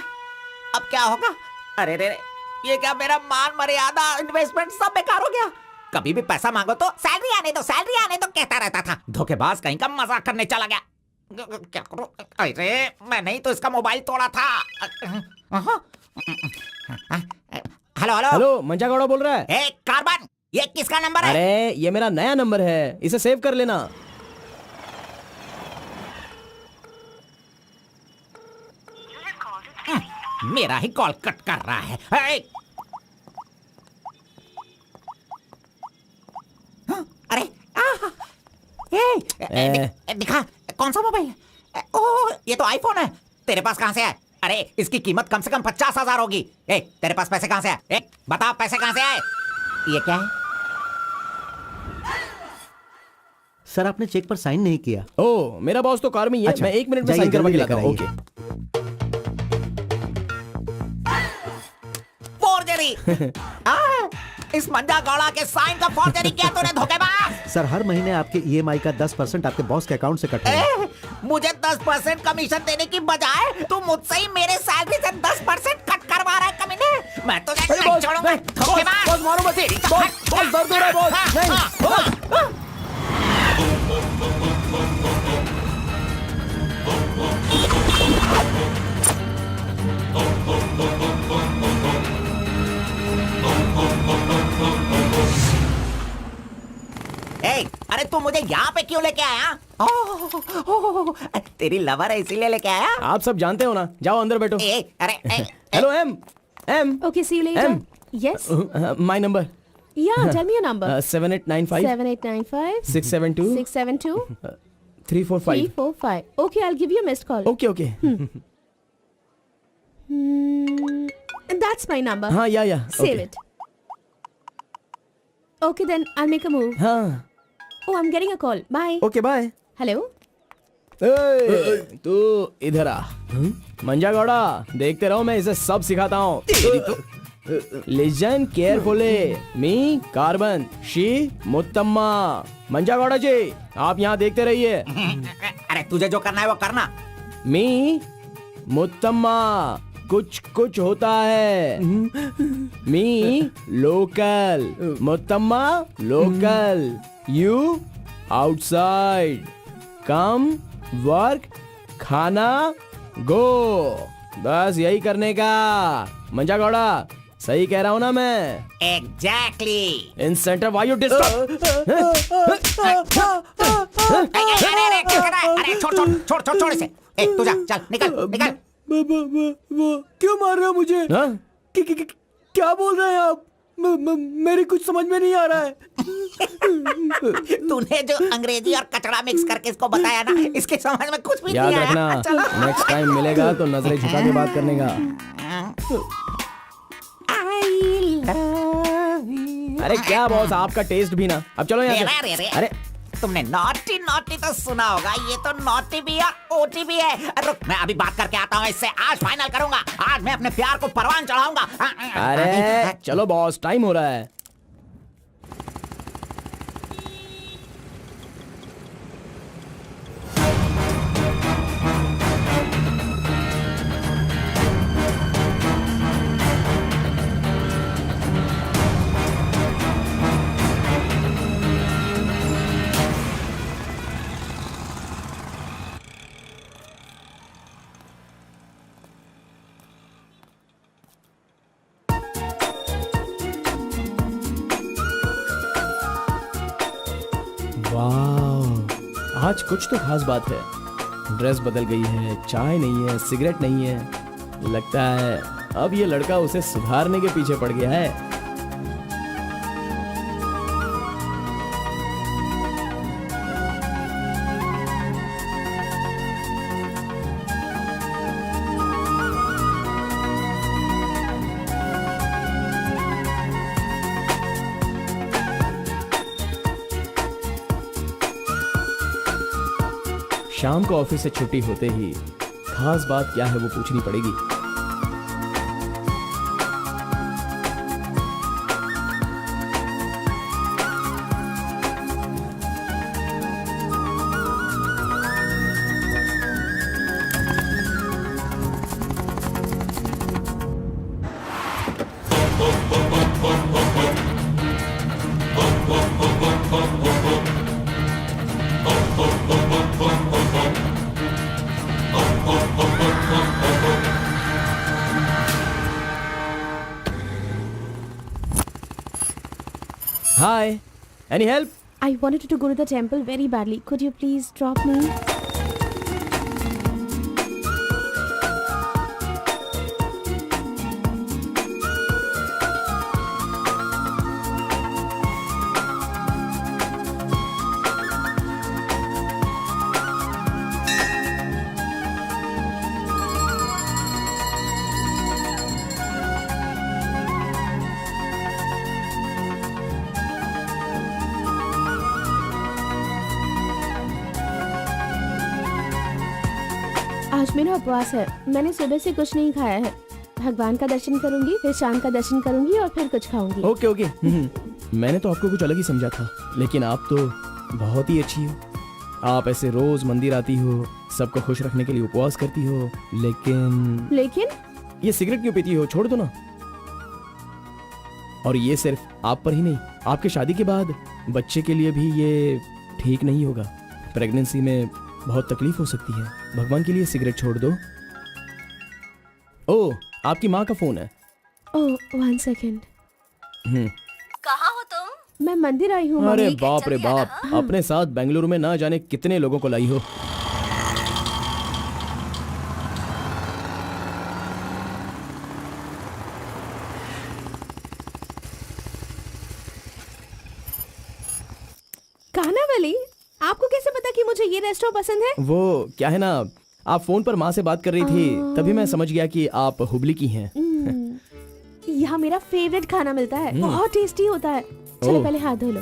अब क्या होगा? अरे रे रे, ये क्या मेरा मान मर्यादा इन्वेस्टमेंट सब बेकार हो गया। कभी भी पैसा मांगो तो सैलरी आने दो, सैलरी आने दो कहता रहता था। धोखेबाज कहीं का मजाक करने चला गया। क्या करूं? अरे मैंने ही तो इसका मोबाइल तोड़ा था। हेलो हेलो हेलो, मंजा गौड़ा बोल रहा है। ए कार्बन, ये किसका नंबर है? अरे ये मेरा नया नंबर है, इसे सेव कर लेना। मेरा ही कॉल कट कर रहा है। अरे दिखा कौन सा मोबाइल है? ओह ये तो आईफोन है। तेरे पास कहां से है? अरे इसकी कीमत कम से कम 50,000 होगी। तेरे पास पैसे कहां से आए? बता पैसे कहां से आए? ये क्या है? सर आपने चेक पर साइन नहीं किया। ओ, मेरा बॉस तो कार में ही है। अच्छा, मैं 1 मिनट में जाइए, साइन करवा के जल्दी लाता हूँ। लेकर ओके। फोर्जरी। इस मंजा गौड़ा के साइन का फोर्जरी किया तूने, धोखेबाज। सर हर महीने आपके ईएमआई का 10% आपके बॉस के अकाउंट से कट होगा। मुझे 10% कमीशन देने की बजाय तू मुझसे ही मेरे सैलरी से 10% कट करवा रहा है कमीने। मैं तो नहीं छोड़ूंगा। धोखेबाज। बॉस मारो मत। बॉस दर्द हो रहा है बॉस। नहीं। अरे तू मुझे यहाँ पे क्यों लेके आया? तेरी लवर है इसीलिए लेके आया? आप सब जानते हो ना। जाओ अंदर बैठो। अरे hello M. Okay, see you later. M. Yes. My number Yeah, tell me your number. 7895 7895 672 672 345। 345. Okay, I'll give you a missed call. Okay okay. That's my number. हाँ या Save it. Okay, then I'll make a move. हाँ Oh, I'm getting a call. Bye. Okay bye. Hello? तू इधर आ। मंजा गौड़ा, देखते रहो, मैं इसे सब सिखाता हूँ। Listen carefully. Me carbon, she Muthamma. Manja Gowda ji, आप यहाँ देखते रहिए। अरे तुझे जो करना है वो करना। मी मुत्तम्मा, कुछ कुछ होता है। Me local, Muthamma local, you outside. Come work, खाना, गो। बस यही करने का। मंजा गौड़ा, सही कह रहा हूँ ना मैं? एग्जैक्टली। इन सेंटर वायु डिस्टर्ब। अरे छोड़ इसे। तू जा, चल निकल निकल। क्यों मार रहे हो मुझे? क्या बोल रहे हैं आप? मेरी कुछ समझ में नहीं आ रहा है। तूने जो अंग्रेजी और कचड़ा मिक्स करके इसको बताया ना, इसके समझ में कुछ भी याद नहीं रखना, आया। चलो। नेक्स्ट टाइम मिलेगा तो नजरें झुका के बात करने का। अरे क्या बॉस, आपका टेस्ट भी ना। अब चलो यहाँ से। अरे तुमने नॉटी नॉटी तो सुना होगा, ये तो नॉटी भी है, ओटी भी है। रुक, मैं अभी बात करके आता हूँ इससे। आज फाइनल करूंगा। आज मैं अपने प्यार को परवान चढ़ाऊंगा। अरे चलो बॉस, टाइम हो रहा है। वाह, आज कुछ तो खास बात है। ड्रेस बदल गई है, चाय नहीं है, सिगरेट नहीं है। लगता है अब ये लड़का उसे सुधारने के पीछे पड़ गया है। शाम को ऑफिस से छुट्टी होते ही खास बात क्या है वो पूछनी पड़ेगी। Hi, any help? I wanted to go to the temple very badly. Could you please drop me? आज मेरा उपवास है। मैंने सुबह से कुछ नहीं खाया है। भगवान का दर्शन करूंगी, फिर शाम का दर्शन करूंगी और फिर कुछ खाऊंगी। Okay okay. मैंने तो आपको कुछ अलग ही समझा था, लेकिन आप तो बहुत ही अच्छी हो। आप ऐसे रोज मंदिर आती हो, सबको खुश रखने के लिए उपवास करती हो, लेकिन ये सिगरेट क्यों पीती हो? छोड़ दो ना। और ये सिर्फ आप पर ही नहीं, आपके शादी के बाद बच्चे के लिए भी ये ठीक नहीं होगा। प्रेगनेंसी में बहुत तकलीफ हो सकती है। भगवान के लिए सिगरेट छोड़ दो। ओह, आपकी माँ का फोन है। ओह, 1 सेकेंड। कहाँ हो तुम? मैं मंदिर आई हूँ। अरे बाप रे बाप, अपने साथ बेंगलुरु में ना जाने कितने लोगों को लाई हो। कानावली, आपको कैसे पता कि मुझे ये रेस्टोरेंट पसंद है? वो क्या है ना, आप फोन पर माँ से बात कर रही थी, तभी मैं समझ गया कि आप हुबली की हैं। यहाँ मेरा फेवरेट खाना मिलता है, बहुत टेस्टी होता है। चलो पहले हाथ धो लो।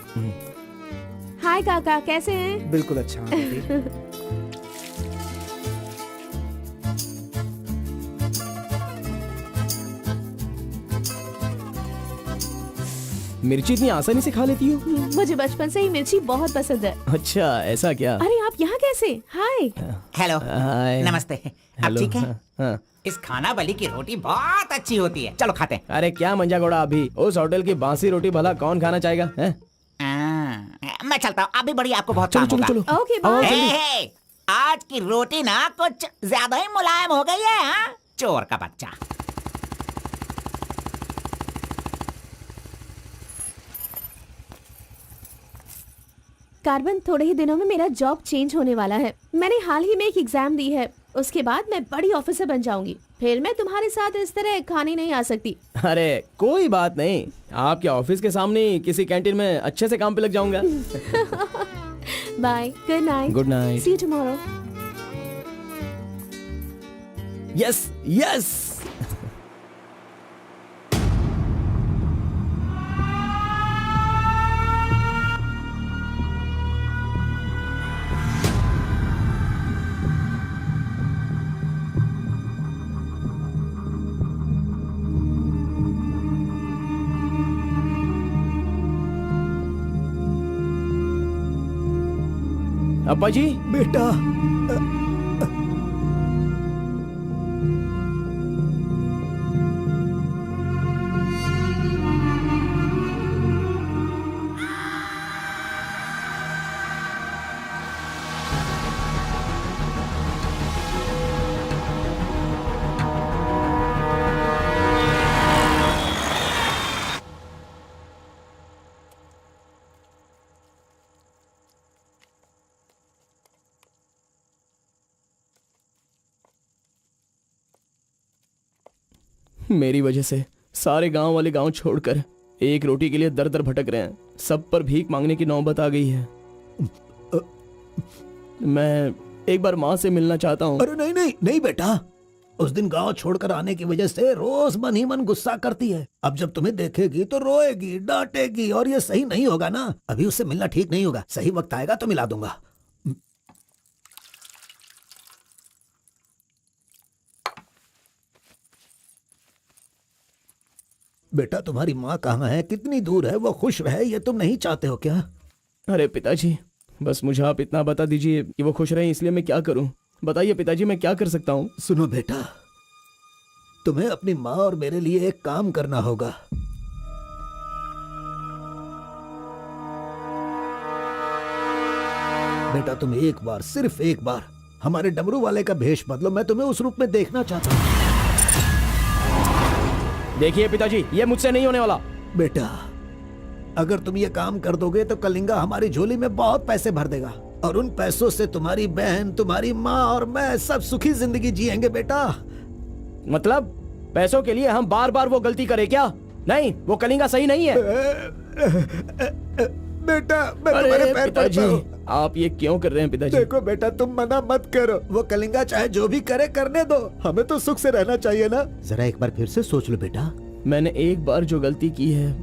हाय काका, कैसे हैं? बिल्कुल अच्छा। मिर्ची इतनी आसानी से खा लेती हो? मुझे बचपन से ही मिर्ची बहुत पसंद है। अच्छा, ऐसा क्या? अरे आप यहाँ कैसे? हाय। हेलो, हाय। नमस्ते। आप हेलो, ठीक है? हाँ। इस खाना बली की रोटी बहुत अच्छी होती है, चलो खाते हैं। अरे क्या मंजा घोड़ा, अभी उस होटल की बासी रोटी भला कौन खाना चाहेगा? हैं? मैं चलता हूँ, अभी बड़ी आपको बहुत चलो काम चलो होगा। चलो। ओके आओ, बाय। जल्दी। हे, आज की रोटी ना कुछ ज्यादा ही मुलायम हो गई है। हाँ? चोर का बच्चा। कार्बन, थोड़े ही दिनों में मेरा जॉब चेंज होने वाला है। मैंने हाल ही में एक एग्जाम दी है, उसके बाद मैं बड़ी ऑफिसर बन जाऊंगी। फिर मैं तुम्हारे साथ इस तरह खाने नहीं आ सकती। अरे कोई बात नहीं, आपके ऑफिस के सामने किसी कैंटीन में अच्छे से काम पे लग जाऊंगा। Bye, good night. Good night. See you tomorrow. Yes yes. अब्बा जी, बेटा, मेरी वजह से सारे गांव वाले गांव छोड़कर एक रोटी के लिए दर दर भटक रहे हैं। सब पर भीख मांगने की नौबत आ गई है। मैं एक बार माँ से मिलना चाहता हूँ। अरे नहीं नहीं नहीं बेटा, उस दिन गांव छोड़कर आने की वजह से रोज मन ही मन गुस्सा करती है। अब जब तुम्हें देखेगी तो रोएगी, डांटेगी, और ये सही नहीं होगा ना। अभी उससे मिलना ठीक नहीं होगा। सही वक्त आएगा तो मिला दूंगा। बेटा तुम्हारी माँ कहाँ है, कितनी दूर है, वो खुश रहे ये तुम नहीं चाहते हो क्या? अरे पिताजी, बस मुझे आप इतना बता दीजिए कि वो खुश रहे, इसलिए मैं क्या करूं? बताइए पिताजी, मैं क्या कर सकता हूं? सुनो बेटा, तुम्हें अपनी माँ और मेरे लिए एक काम करना होगा। बेटा तुम एक बार, सिर्फ एक बार हमारे डमरू वाले का भेष बदलो। मैं तुम्हें उस रूप में देखना चाहता हूँ। देखिए पिताजी, ये मुझसे नहीं होने वाला। बेटा अगर तुम ये काम कर दोगे तो कलिंगा हमारी झोली में बहुत पैसे भर देगा, और उन पैसों से तुम्हारी बहन, तुम्हारी माँ और मैं सब सुखी जिंदगी जिएंगे। बेटा मतलब पैसों के लिए हम बार बार वो गलती करें क्या? नहीं, वो कलिंगा सही नहीं है। बेटा मैं तुम्हारे पैर पड़ता हूं। आप ये क्यों कर रहे हैं पिताजी? देखो बेटा, तुम मना मत करो। वो कलिंगा चाहे जो भी करे करने दो, हमें तो सुख से रहना चाहिए ना। जरा एक बार फिर से सोच लो बेटा। मैंने एक बार जो गलती की है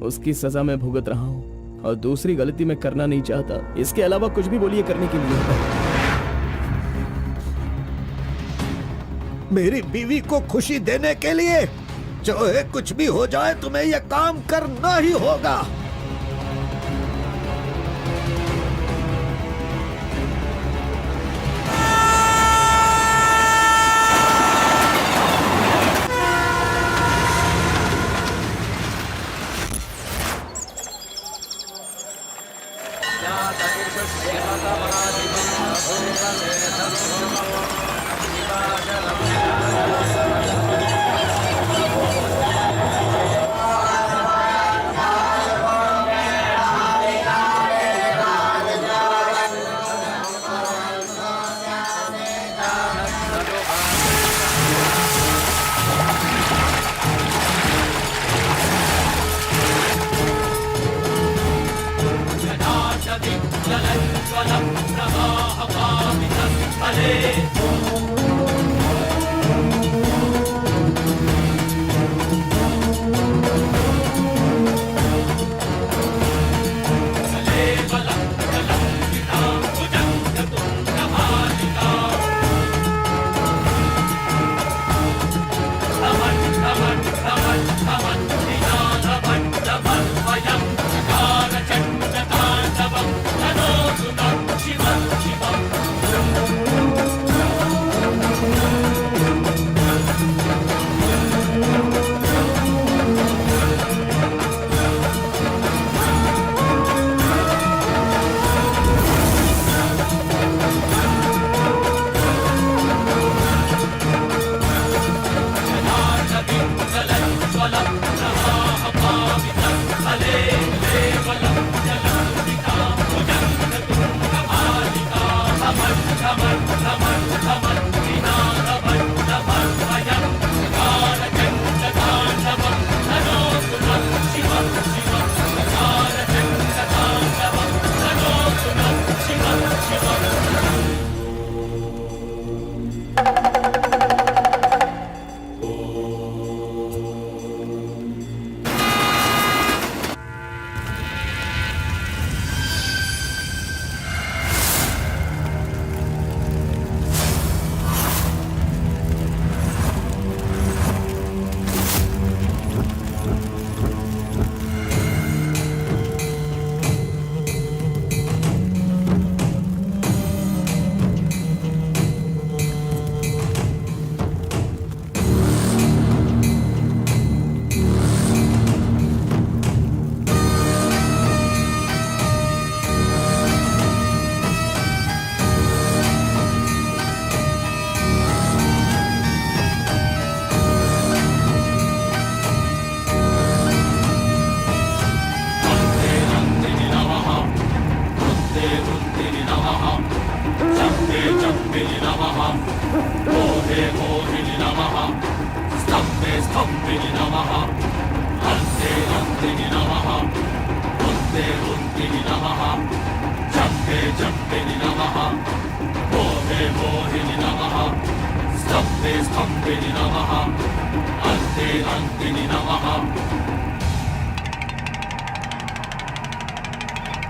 उसकी सजा मैं भुगत रहा हूँ, और दूसरी गलती मैं करना नहीं चाहता। इसके अलावा कुछ भी बोलिए करने के लिए। मेरी बीवी को खुशी देने के लिए चाहे कुछ भी हो जाए, तुम्हें यह काम करना ही होगा।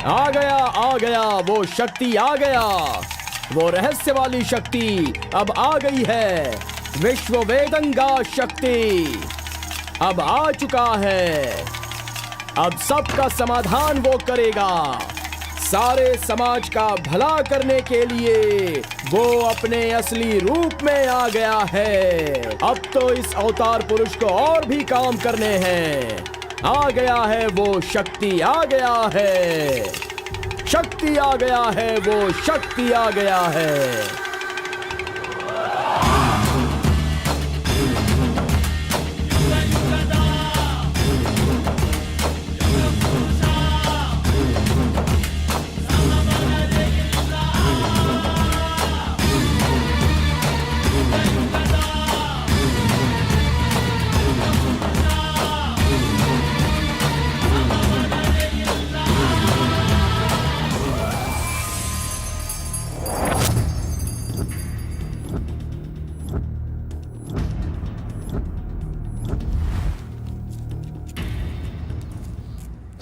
आ गया वो शक्ति आ गया, वो रहस्य वाली शक्ति अब आ गई है। विश्व वेदंगा शक्ति अब आ चुका है। अब सबका समाधान वो करेगा। सारे समाज का भला करने के लिए वो अपने असली रूप में आ गया है। अब तो इस अवतार पुरुष को और भी काम करने हैं। आ गया है वो शक्ति, आ गया है शक्ति, आ गया है वो शक्ति, आ गया है।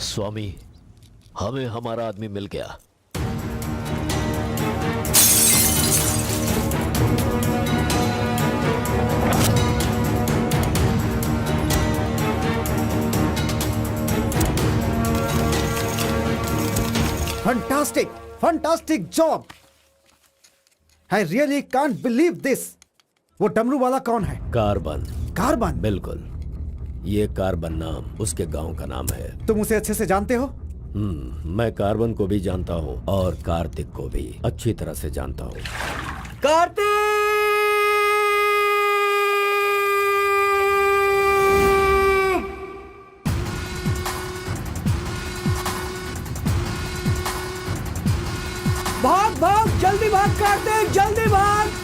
स्वामी, हमें हमारा आदमी मिल गया। Fantastic, fantastic job. I really can't believe this. वो डमरू वाला कौन है? कार्बन। कार्बन? बिल्कुल, ये कार्बन नाम उसके गांव का नाम है। तुम उसे अच्छे से जानते हो? मैं कार्बन को भी जानता हूँ और कार्तिक को भी अच्छी तरह से जानता हूँ। कार्तिक! भाग भाग, जल्दी भाग कार्तिक, जल्दी भाग।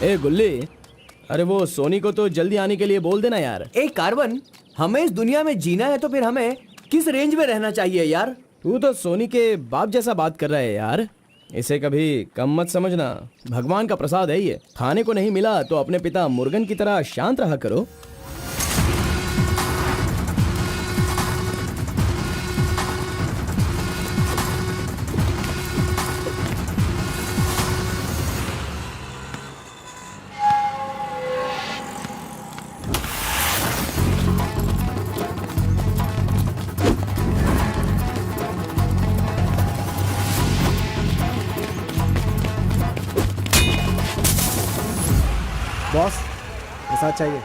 ए गुल्ली, अरे वो सोनी को तो जल्दी आने के लिए बोल देना यार। ए कार्बन, हमें इस दुनिया में जीना है तो फिर हमें किस रेंज में रहना चाहिए यार? तू तो सोनी के बाप जैसा बात कर रहा है यार। इसे कभी कम मत समझना, भगवान का प्रसाद है ये। खाने को नहीं मिला तो अपने पिता मुर्गन की तरह शांत रहा करो। बॉस, ये साथ चाहिए।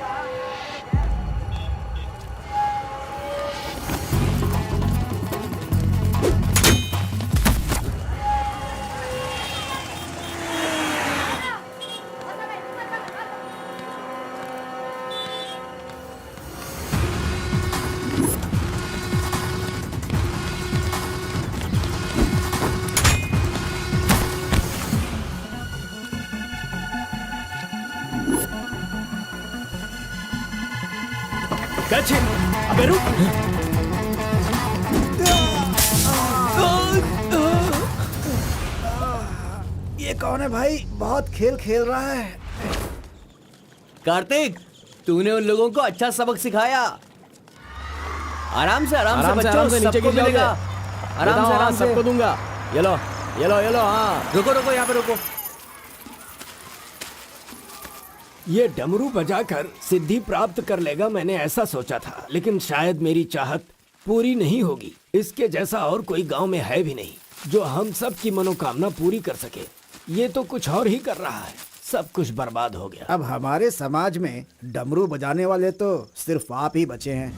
अबे रुक। ये कौन है भाई? बहुत खेल खेल रहा है। कार्तिक, तूने उन लोगों को अच्छा सबक सिखाया। आराम से बच्चों, नीचे सबको गिर मिलेगा। आराम से सबको दूंगा। ये लो, हाँ। रुको यहाँ पे रुको। ये डमरू बजाकर सिद्धि प्राप्त कर लेगा, मैंने ऐसा सोचा था, लेकिन शायद मेरी चाहत पूरी नहीं होगी। इसके जैसा और कोई गांव में है भी नहीं जो हम सब की मनोकामना पूरी कर सके। ये तो कुछ और ही कर रहा है, सब कुछ बर्बाद हो गया। अब हमारे समाज में डमरू बजाने वाले तो सिर्फ आप ही बचे हैं।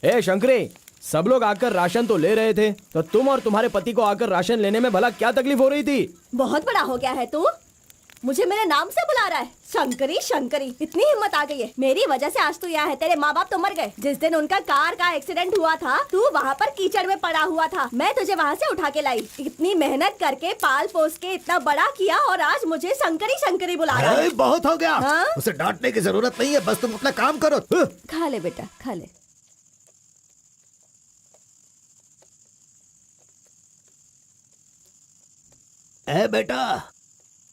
ए शंकरी, सब लोग आकर राशन तो ले रहे थे, तो तुम और तुम्हारे पति को आकर राशन लेने में भला क्या तकलीफ हो रही थी? बहुत बड़ा हो गया है तू, मुझे मेरे नाम से बुला रहा है। शंकरी शंकरी, इतनी हिम्मत आ गई है। मेरी वजह से आज तू यहाँ है। तेरे माँ बाप तो मर गए। जिस दिन उनका कार का एक्सीडेंट हुआ था, तू वहाँ पर कीचड़ में पड़ा हुआ था। मैं तुझे वहाँ से उठा के लाई। इतनी मेहनत करके पाल पोस के इतना बड़ा किया और आज मुझे शंकरी शंकरी बुला रहा है। बहुत हो गया। हाँ? उसे डांटने की जरूरत नहीं है, बस तुम अपना काम करो। खा ले बेटा, खा ले। बेटा,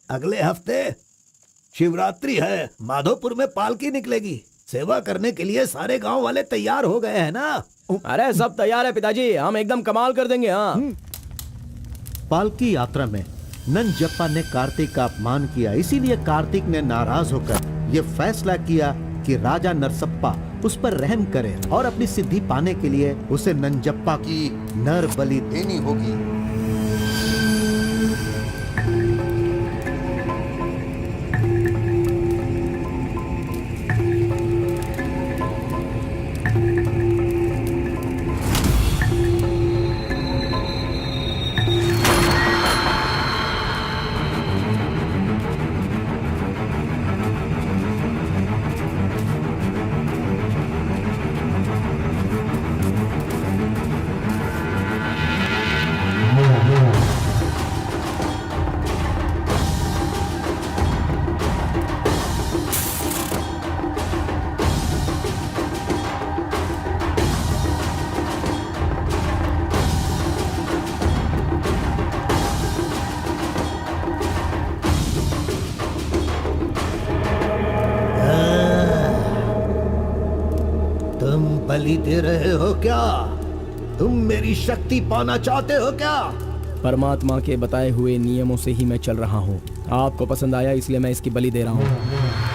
अगले हफ्ते शिवरात्रि है, माधोपुर में पालकी निकलेगी। सेवा करने के लिए सारे गांव वाले तैयार हो गए हैं ना? अरे सब तैयार है पिताजी, हम एकदम कमाल कर देंगे। हाँ। पालकी यात्रा में नंजप्पा ने कार्तिक का अपमान किया, इसीलिए कार्तिक ने नाराज होकर ये फैसला किया कि राजा नरसप्पा उस पर रहम करे और अपनी सिद्धि पाने के लिए उसे नंजप्पा की नर बलि देनी होगी। बलि दे रहे हो क्या? तुम मेरी शक्ति पाना चाहते हो क्या? परमात्मा के बताए हुए नियमों से ही मैं चल रहा हूँ। आपको पसंद आया इसलिए मैं इसकी बलि दे रहा हूँ।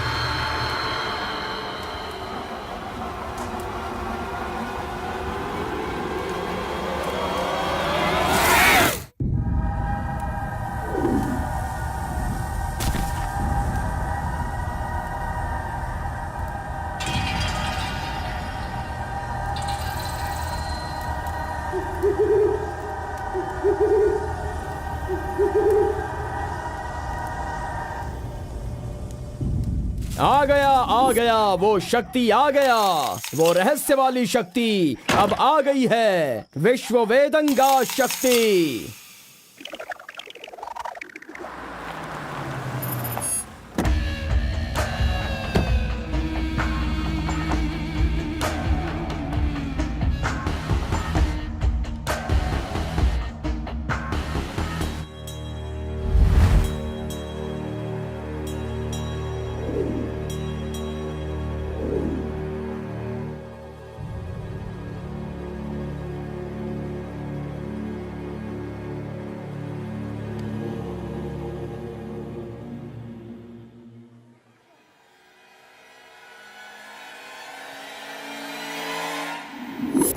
आ गया वो शक्ति, आ गया वो रहस्य वाली शक्ति। अब आ गई है विश्व वेदंगा शक्ति।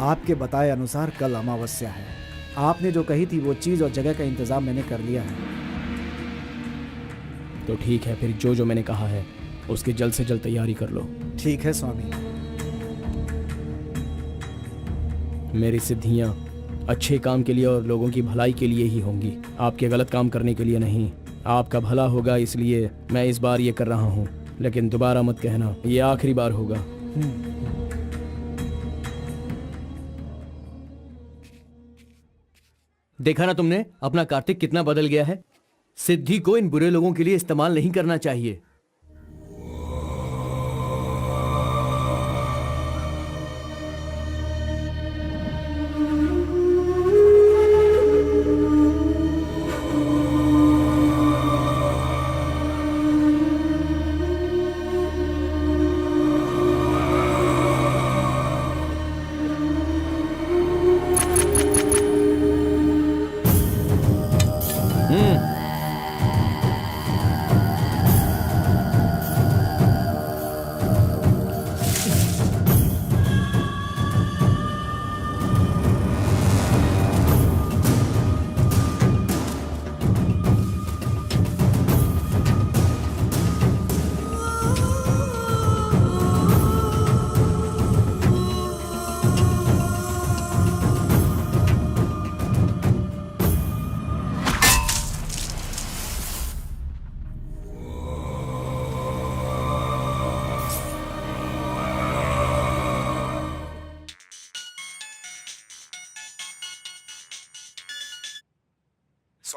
आपके बताए अनुसार कल अमावस्या है। आपने जो कही थी वो चीज और जगह का इंतजाम मैंने कर लिया है। तो ठीक है, फिर जो मैंने कहा है उसकी जल्द से जल्द तैयारी कर लो। ठीक है स्वामी। मेरी सिद्धियां अच्छे काम के लिए और लोगों की भलाई के लिए ही होंगी, आपके गलत काम करने के लिए नहीं। आपका भला होगा इसलिए मैं इस बार ये कर रहा हूँ, लेकिन दोबारा मत कहना, ये आखिरी बार होगा। देखा ना तुमने अपना कार्तिक कितना बदल गया है। सिद्धि को इन बुरे लोगों के लिए इस्तेमाल नहीं करना चाहिए।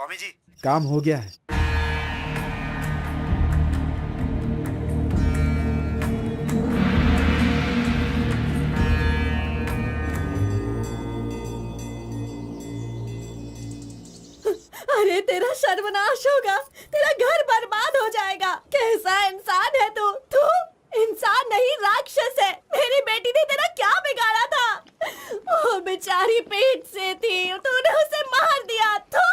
स्वामी जी, काम हो गया है। अरे तेरा सर्वनाश होगा, तेरा घर बर्बाद हो जाएगा। कैसा इंसान है तू? तू इंसान नहीं, राक्षस है। मेरी बेटी ने तेरा क्या बिगाड़ा था? वो बेचारी पेट से थी, तूने उसे मार दिया। तू,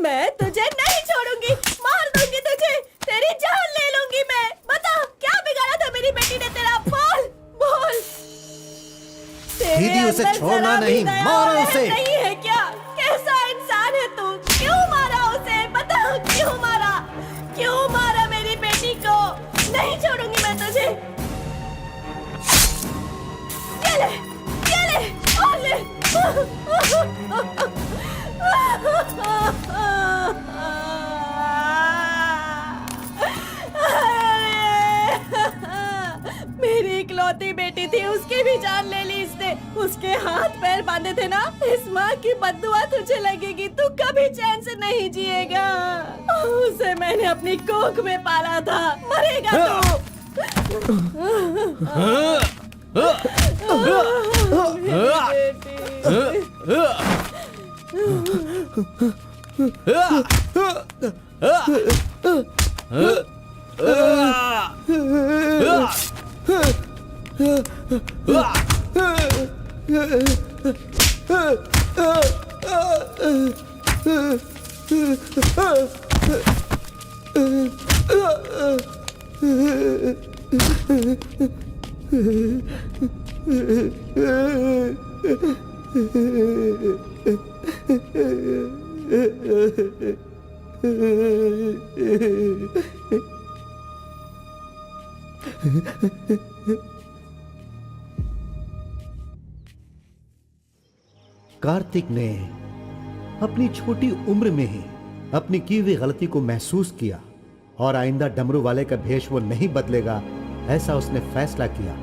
मैं तुझे नहीं छोड़ूंगी, मार दूंगी तुझे, तेरी जान ले लूंगी मैं। बता क्या बिगाड़ा था मेरी बेटी ने तेरा? बोल बोल। दीदी उसे छोड़ना नहीं, मारो उसे। नहीं है क्या? कैसा इंसान है तू? क्यों मारा उसे? बता क्यों मारा? क्यों मारा मेरी बेटी को? नहीं छोड़ूंगी मैं तुझे। ये ले और ले। मेरी इकलौती बेटी थी, उसकी भी जान ले ली इसने। उसके हाथ पैर बांधे थे ना, इस माँ की बद्दुआ तुझे लगेगी, तू कभी चैन से नहीं जिएगा। उसे मैंने अपनी कोख में पाला था, मरेगा तू। कार्तिक ने अपनी छोटी उम्र में ही अपनी की हुई गलती को महसूस किया और आइंदा डमरू वाले का भेष वो नहीं बदलेगा, ऐसा उसने फैसला किया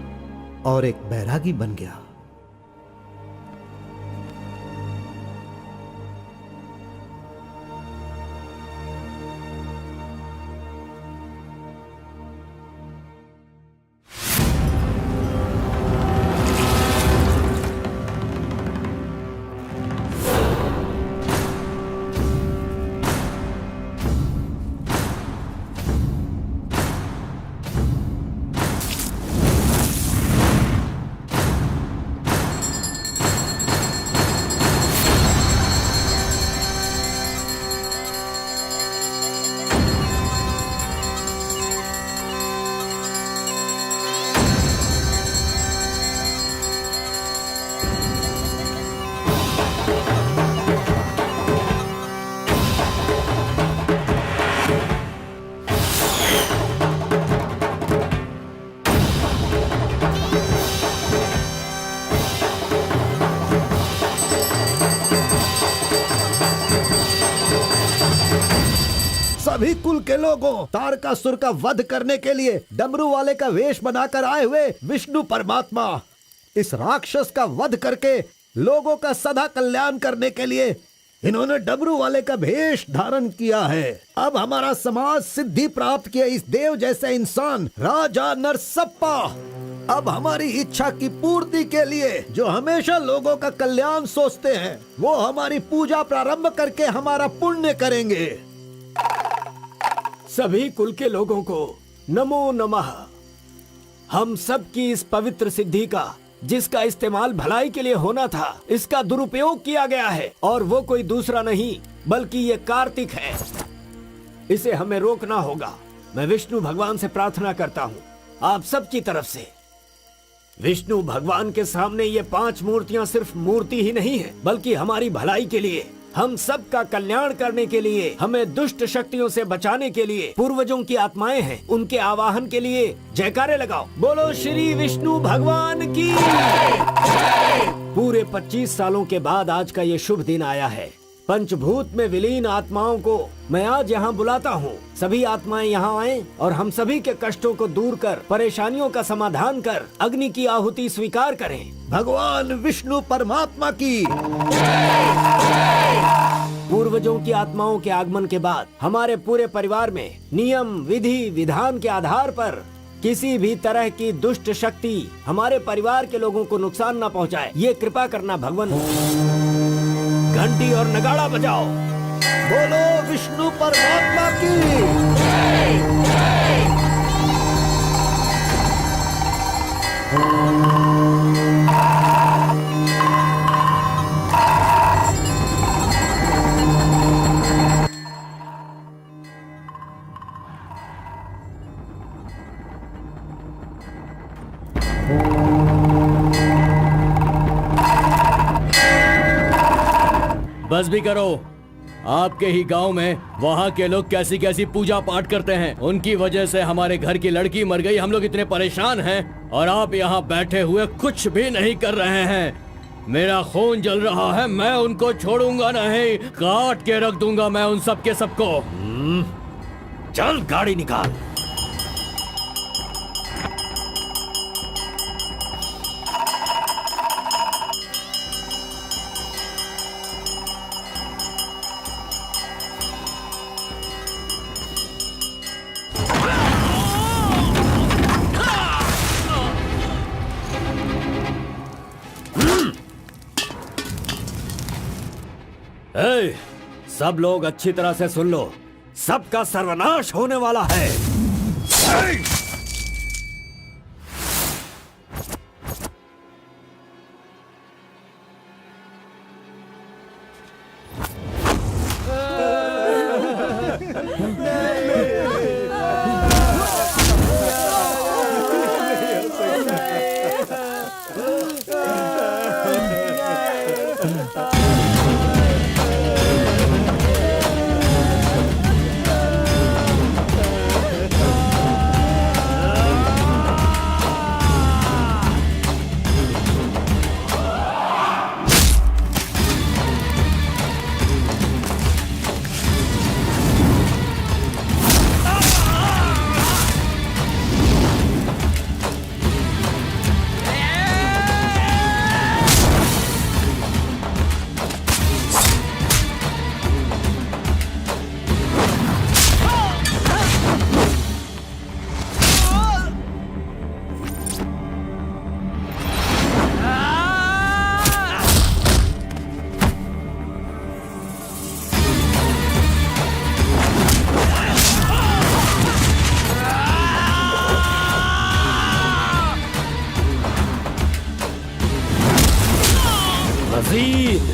और एक बैरागी बन गया। सभी कुल के लोगों, तारकासुर का वध करने के लिए डमरू वाले का वेश बनाकर आए हुए विष्णु परमात्मा इस राक्षस का वध करके लोगों का सदा कल्याण करने के लिए इन्होंने डमरू वाले का भेष धारण किया है। अब हमारा समाज सिद्धि प्राप्त किया इस देव जैसे इंसान राजा नरसप्पा अब हमारी इच्छा की पूर्ति के लिए, जो हमेशा लोगों का कल्याण सोचते हैं, वो हमारी पूजा प्रारंभ करके हमारा पुण्य करेंगे। सभी कुल के लोगों को नमो नमः। हम सब की इस पवित्र सिद्धि का, जिसका इस्तेमाल भलाई के लिए होना था, इसका दुरुपयोग किया गया है और वो कोई दूसरा नहीं बल्कि ये कार्तिक है। इसे हमें रोकना होगा। मैं विष्णु भगवान से प्रार्थना करता हूँ आप सब की तरफ से। विष्णु भगवान के सामने ये 5 मूर्तियाँ सिर्फ मूर्ति ही नहीं है, बल्कि हमारी भलाई के लिए, हम सब का कल्याण करने के लिए, हमें दुष्ट शक्तियों से बचाने के लिए पूर्वजों की आत्माएं हैं, उनके आवाहन के लिए जयकारे लगाओ। बोलो श्री विष्णु भगवान की। पूरे 25 सालों के बाद आज का ये शुभ दिन आया है। पंचभूत में विलीन आत्माओं को मैं आज यहाँ बुलाता हूँ। सभी आत्माएं यहाँ आएं और हम सभी के कष्टों को दूर कर, परेशानियों का समाधान कर, अग्नि की आहुति स्वीकार करें। भगवान विष्णु परमात्मा की। पूर्व पूर्वजों की आत्माओं के आगमन के बाद हमारे पूरे परिवार में नियम, विधि, विधान के आधार पर किसी भी तरह की दुष्ट शक्ति हमारे परिवार के लोगों को नुकसान न पहुंचाए, ये कृपा करना भगवान। घंटी और नगाड़ा बजाओ। बोलो विष्णु परमात्मा की। बस भी करो। आपके ही गांव में वहाँ के लोग कैसी कैसी पूजा पाठ करते हैं। उनकी वजह से हमारे घर की लड़की मर गई। हम लोग इतने परेशान हैं और आप यहाँ बैठे हुए कुछ भी नहीं कर रहे हैं। मेरा खून जल रहा है, मैं उनको छोड़ूंगा नहीं, काट के रख दूंगा मैं उन सब के सबको। चल गाड़ी निकाल। ए, सब लोग अच्छी तरह से सुन लो, सबका सर्वनाश होने वाला है। मजीद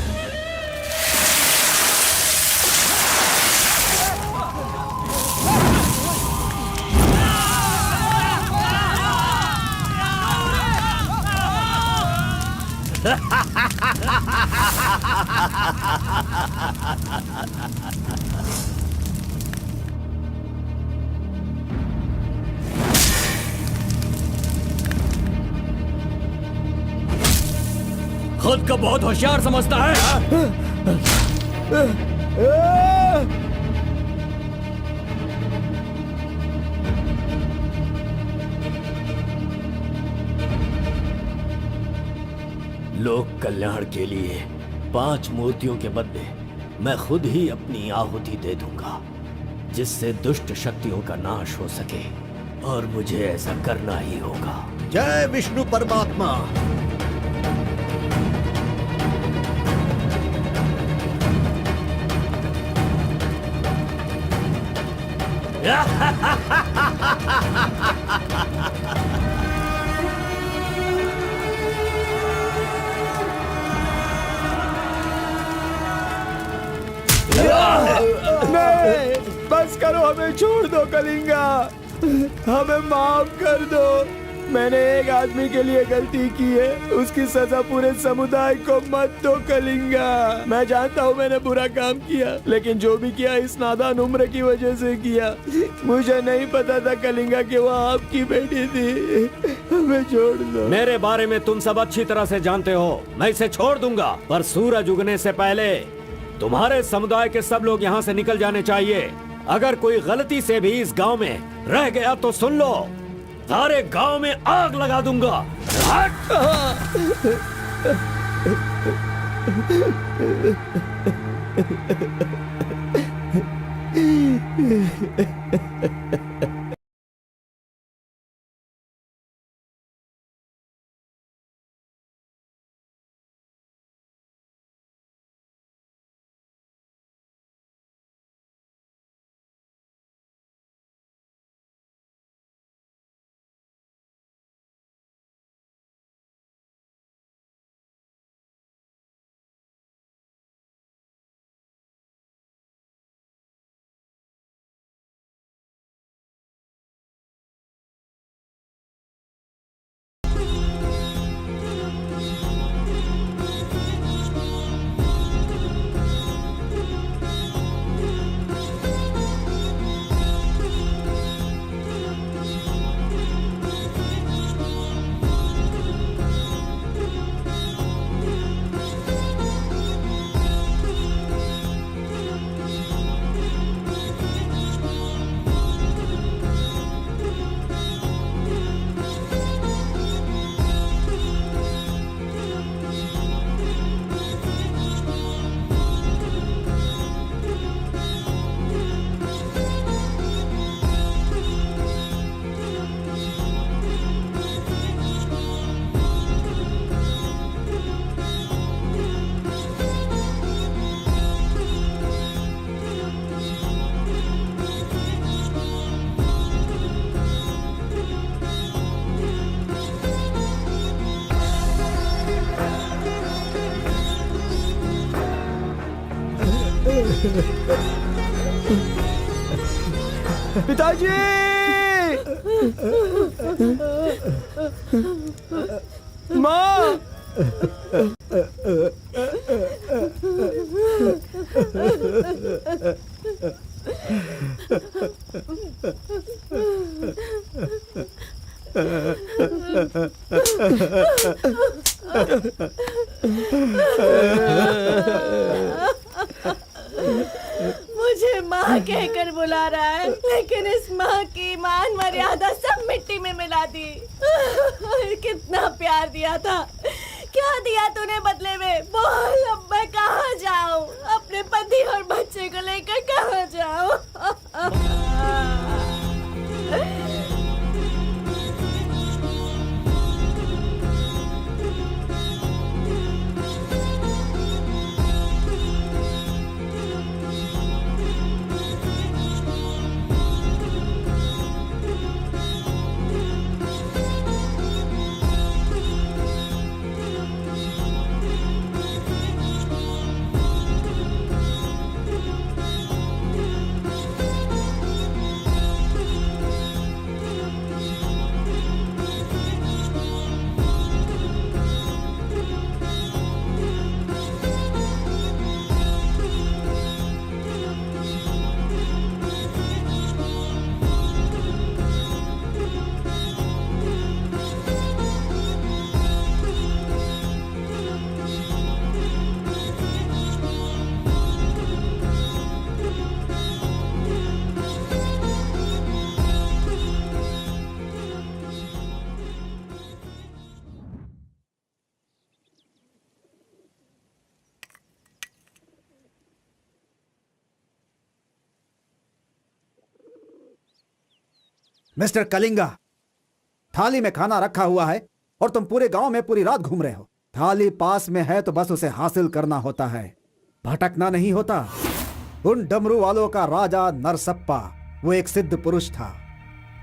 खुद को बहुत होशियार समझता है। लोक कल्याण के लिए 5 मूर्तियों के बदले मैं खुद ही अपनी आहुति दे दूंगा, जिससे दुष्ट शक्तियों का नाश हो सके, और मुझे ऐसा करना ही होगा। जय विष्णु परमात्मा। नहीं, बस करो, हमें छोड़ दो कलिंगा, हमें माफ कर दो। मैंने एक आदमी के लिए गलती की है, उसकी सजा पूरे समुदाय को मत दो कलिंगा। मैं जानता हूँ मैंने बुरा काम किया, लेकिन जो भी किया इस नादान उम्र की वजह से किया। मुझे नहीं पता था कलिंगा कि वो आपकी बेटी थी। हमें छोड़ दो। मेरे बारे में तुम सब अच्छी तरह से जानते हो, मैं इसे छोड़ दूंगा, पर सूरज उगने से पहले तुम्हारे समुदाय के सब लोग यहाँ से निकल जाने चाहिए। अगर कोई गलती से भी इस गांव में रह गया तो सुन लो, सारे गांव में आग लगा दूंगा। पिताजी! माँ! मुझे माँ कहकर बुला रहा है, लेकिन इस माँ की मान मर्यादा सब मिट्टी में मिला दी। कितना प्यार दिया था, क्या दिया तूने बदले में? बोल, अब मैं कहाँ जाऊँ? अपने पति और बच्चे को लेकर कहाँ जाऊँ? मिस्टर कलिंगा, थाली में खाना रखा हुआ है और तुम पूरे गांव में पूरी रात घूम रहे हो। थाली पास में है तो बस उसे हासिल करना होता है, भटकना नहीं होता। उन डमरू वालों का राजा नरसप्पा वो एक सिद्ध पुरुष था,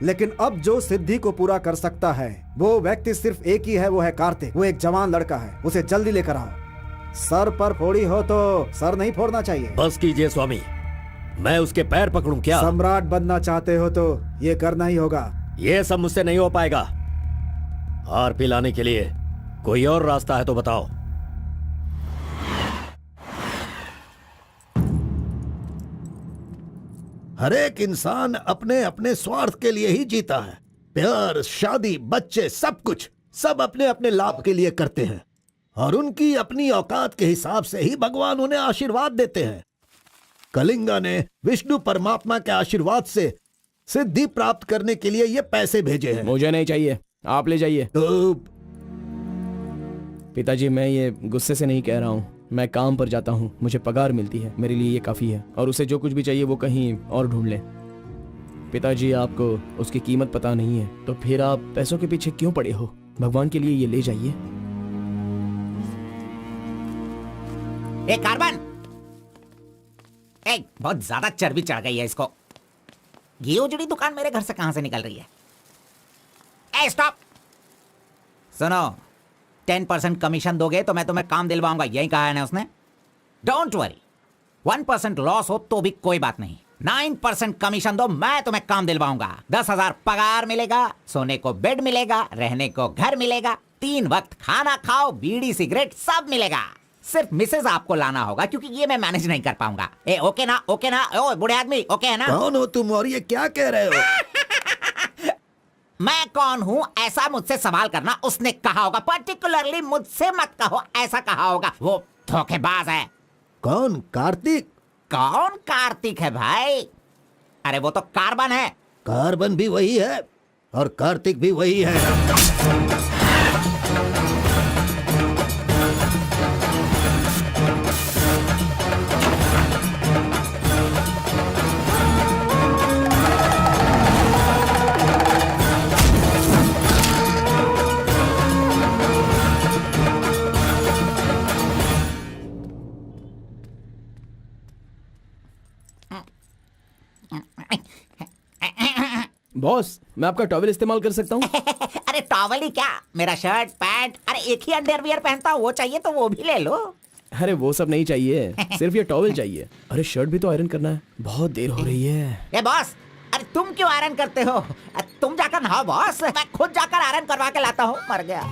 लेकिन अब जो सिद्धि को पूरा कर सकता है वो व्यक्ति सिर्फ एक ही है, वो है कार्तिक। वो एक जवान लड़का है, उसे जल्दी लेकर आओ। सर पर फोड़ी हो तो सर नहीं फोड़ना चाहिए। बस कीजिए स्वामी, मैं उसके पैर पकड़ूं क्या? सम्राट बनना चाहते हो तो ये करना ही होगा। ये सब मुझसे नहीं हो पाएगा। हार पिलाने के लिए कोई और रास्ता है तो बताओ। हर एक इंसान अपने अपने स्वार्थ के लिए ही जीता है। प्यार, शादी, बच्चे, सब कुछ सब अपने अपने लाभ के लिए करते हैं और उनकी अपनी औकात के हिसाब से ही भगवान उन्हें आशीर्वाद देते हैं। कलिंगा ने विष्णु परमात्मा के आशीर्वाद से सिद्धि प्राप्त करने के लिए ये पैसे भेजे हैं। मुझे नहीं चाहिए, आप ले जाइए। तो पिताजी, मैं ये गुस्से से नहीं कह रहा हूँ, मैं काम पर जाता हूँ, मुझे पगार मिलती है, मेरे लिए ये काफी है। और उसे जो कुछ भी चाहिए वो कहीं और ढूंढ ले। पिताजी, आपको उसकी कीमत पता नहीं है, तो फिर आप पैसों के पीछे क्यों पड़े हो? भगवान के लिए ये ले जाइए। ए कार्बन, ए बहुत ज्यादा चर्बी चढ़ गई है इसको। ये उजड़ी दुकान मेरे घर से कहां से निकल रही है? ए स्टॉप, सुनो, 10% कमीशन दोगे तो मैं तुम्हें काम दिलवाऊंगा, यही कहा है ना उसने। डोंट वरी, 1% लॉस हो तो भी कोई बात नहीं, 9% कमीशन दो, मैं तुम्हें काम दिलवाऊंगा। 10,000 पगार मिलेगा, सोने को बेड मिलेगा, रहने को घर मिलेगा, 3 वक्त खाना खाओ, बीड़ी सिगरेट सब मिलेगा। सिर्फ मिसेज आपको लाना होगा, क्योंकि ये मैं मैनेज नहीं कर पाऊंगा। ए ओके ना, ओके ना? ओ बूढ़े आदमी, ओके है ना? कौन हो तुम और ये क्या कह रहे हो? मैं कौन हूँ ऐसा मुझसे सवाल करना उसने कहा होगा। पर्टिकुलरली मुझसे मत कहो, ऐसा कहा होगा। वो धोखेबाज है। कौन? कार्तिक? कौन कार्तिक है भाई? अरे वो तो कार्बन है। कार्बन भी वही है और कार्तिक भी वही है। बॉस, मैं आपका टॉवेल इस्तेमाल कर सकता हूँ? अरे टॉवल ही क्या, मेरा शर्ट पैंट, अरे एक ही अंडरवियर पहनता हूँ, वो चाहिए तो वो भी ले लो। अरे वो सब नहीं चाहिए, सिर्फ ये टॉवेल चाहिए। अरे शर्ट भी तो आयरन करना है, बहुत देर हो रही है। ए बॉस, अरे तुम क्यों आयरन करते हो? तुम जाकर नहाओ बॉस, मैं खुद जाकर आयरन करवा के लाता हूँ। मर गया।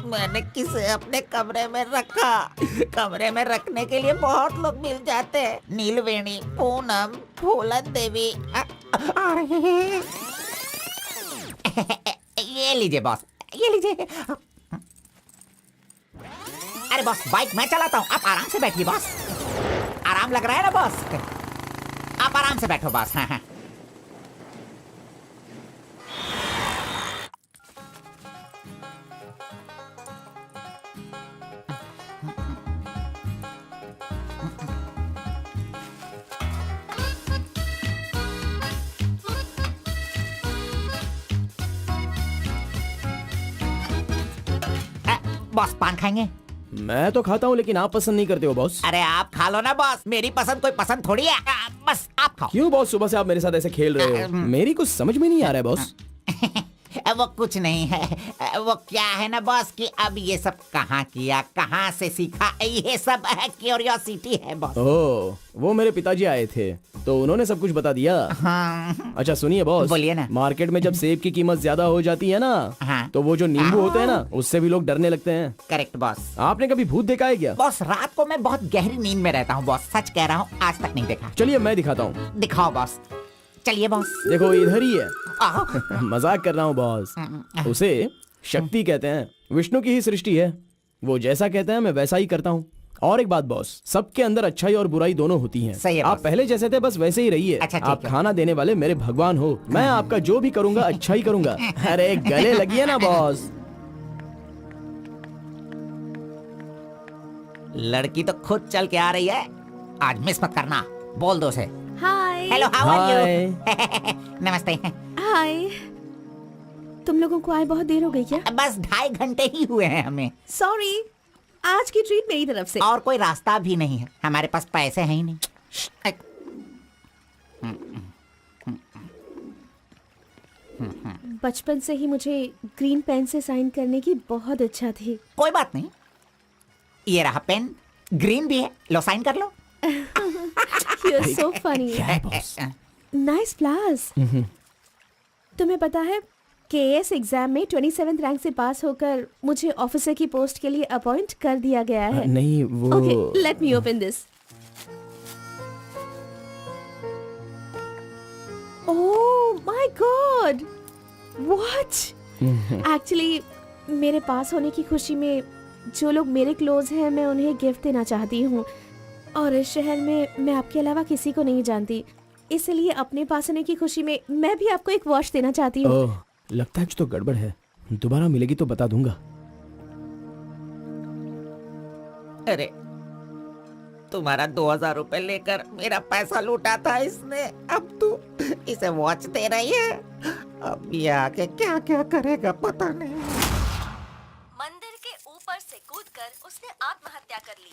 मैंने किसे अपने कमरे में रखा? कमरे में रखने के लिए बहुत लोग मिल जाते हैं। नीलवेणी, पूनम, फूलन देवी। ये लीजिए बॉस, ये लीजिए। अरे बॉस, बाइक मैं चलाता हूँ, आप आराम से बैठिए बॉस। आराम लग रहा है ना बॉस? आप आराम से बैठो बॉस। हाँ हाँ। बॉस पान खाएंगे? मैं तो खाता हूँ, लेकिन आप पसंद नहीं करते हो बॉस। अरे आप खा लो ना बॉस, मेरी पसंद कोई पसंद थोड़ी है। बस आप खाओ। क्यों बॉस, सुबह से आप मेरे साथ ऐसे खेल रहे हो? मेरी कुछ समझ में नहीं आ रहा है बॉस। वो कुछ नहीं है, वो क्या है ना बॉस कि अब ये सब कहाँ किया, कहाँ से सीखा, ये सब क्यूरियोसिटी है बॉस। ओह, वो मेरे पिताजी आए थे तो उन्होंने सब कुछ बता दिया। हाँ। अच्छा सुनिए बॉस, बोलिए ना। मार्केट में जब सेब की कीमत ज्यादा हो जाती है ना, हाँ। तो वो जो नींबू होते हैं ना, उससे भी लोग डरने लगते हैं। Correct boss. आपने कभी भूत देखा है क्या? बॉस रात को मैं बहुत गहरी नींद में रहता हूँ बॉस, सच कह रहा हूँ, आज तक नहीं देखा। चलिए मैं दिखाता हूँ। दिखाओ बॉस, चलिए बॉस। देखो इधर ही है। मजाक कर रहा हूँ बॉस। उसे शक्ति कहते हैं, विष्णु की ही सृष्टि है। वो जैसा कहते हैं मैं वैसा ही करता हूँ। और एक बात बॉस, सबके अंदर अच्छाई और बुराई दोनों होती हैं। सही है आप बॉस। पहले जैसे थे बस वैसे ही रहिए। अच्छा, ठीक आप है। खाना देने वाले मेरे भगवान हो, मैं आपका जो भी करूंगा अच्छा ही करूंगा। अरे गले लगिए ना बॉस। लड़की तो खुद चल के आ रही है, आज मिस मत करना। बोल दो उसे। Hi. Hello, how are hi. You? नमस्ते। हाय। तुम लोगों को आए बहुत देर हो गई क्या? बस 2.5 घंटे ही हुए हैं हमें, सॉरी, आज की ट्रीट मेरी तरफ से। और कोई रास्ता भी नहीं है, हमारे पास पैसे हैं ही नहीं। बचपन से ही मुझे ग्रीन पेन से साइन करने की बहुत इच्छा थी। कोई बात नहीं, ये रहा पेन, ग्रीन भी है, लो साइन कर लो। You're so funny. Nice flowers. तुम्हें पता है केएस एग्जाम में 27th रैंक से पास होकर मुझे ऑफिसर की पोस्ट के लिए अपॉइंट कर दिया गया है। नहीं वो। Okay, let me open this. Oh my God! What? Actually, मेरे पास होने की खुशी में जो लोग मेरे क्लोज हैं मैं उन्हें गिफ्ट देना चाहती हूँ, और इस शहर में मैं आपके अलावा किसी को नहीं जानती, इसलिए अपने पास होने की खुशी में मैं भी आपको एक वॉच देना चाहती हूँ। ओह, लगता है कुछ तो गड़बड़ है। दोबारा मिलेगी तो बता दूंगा। अरे तुम्हारा 2000 रुपए लेकर मेरा पैसा लूटा था इसने, अब तू इसे वॉच दे रही है। अब ये आके क्या क्या करेगा पता नहीं। मंदिर के ऊपर से कूदकर उसने आत्महत्या कर ली।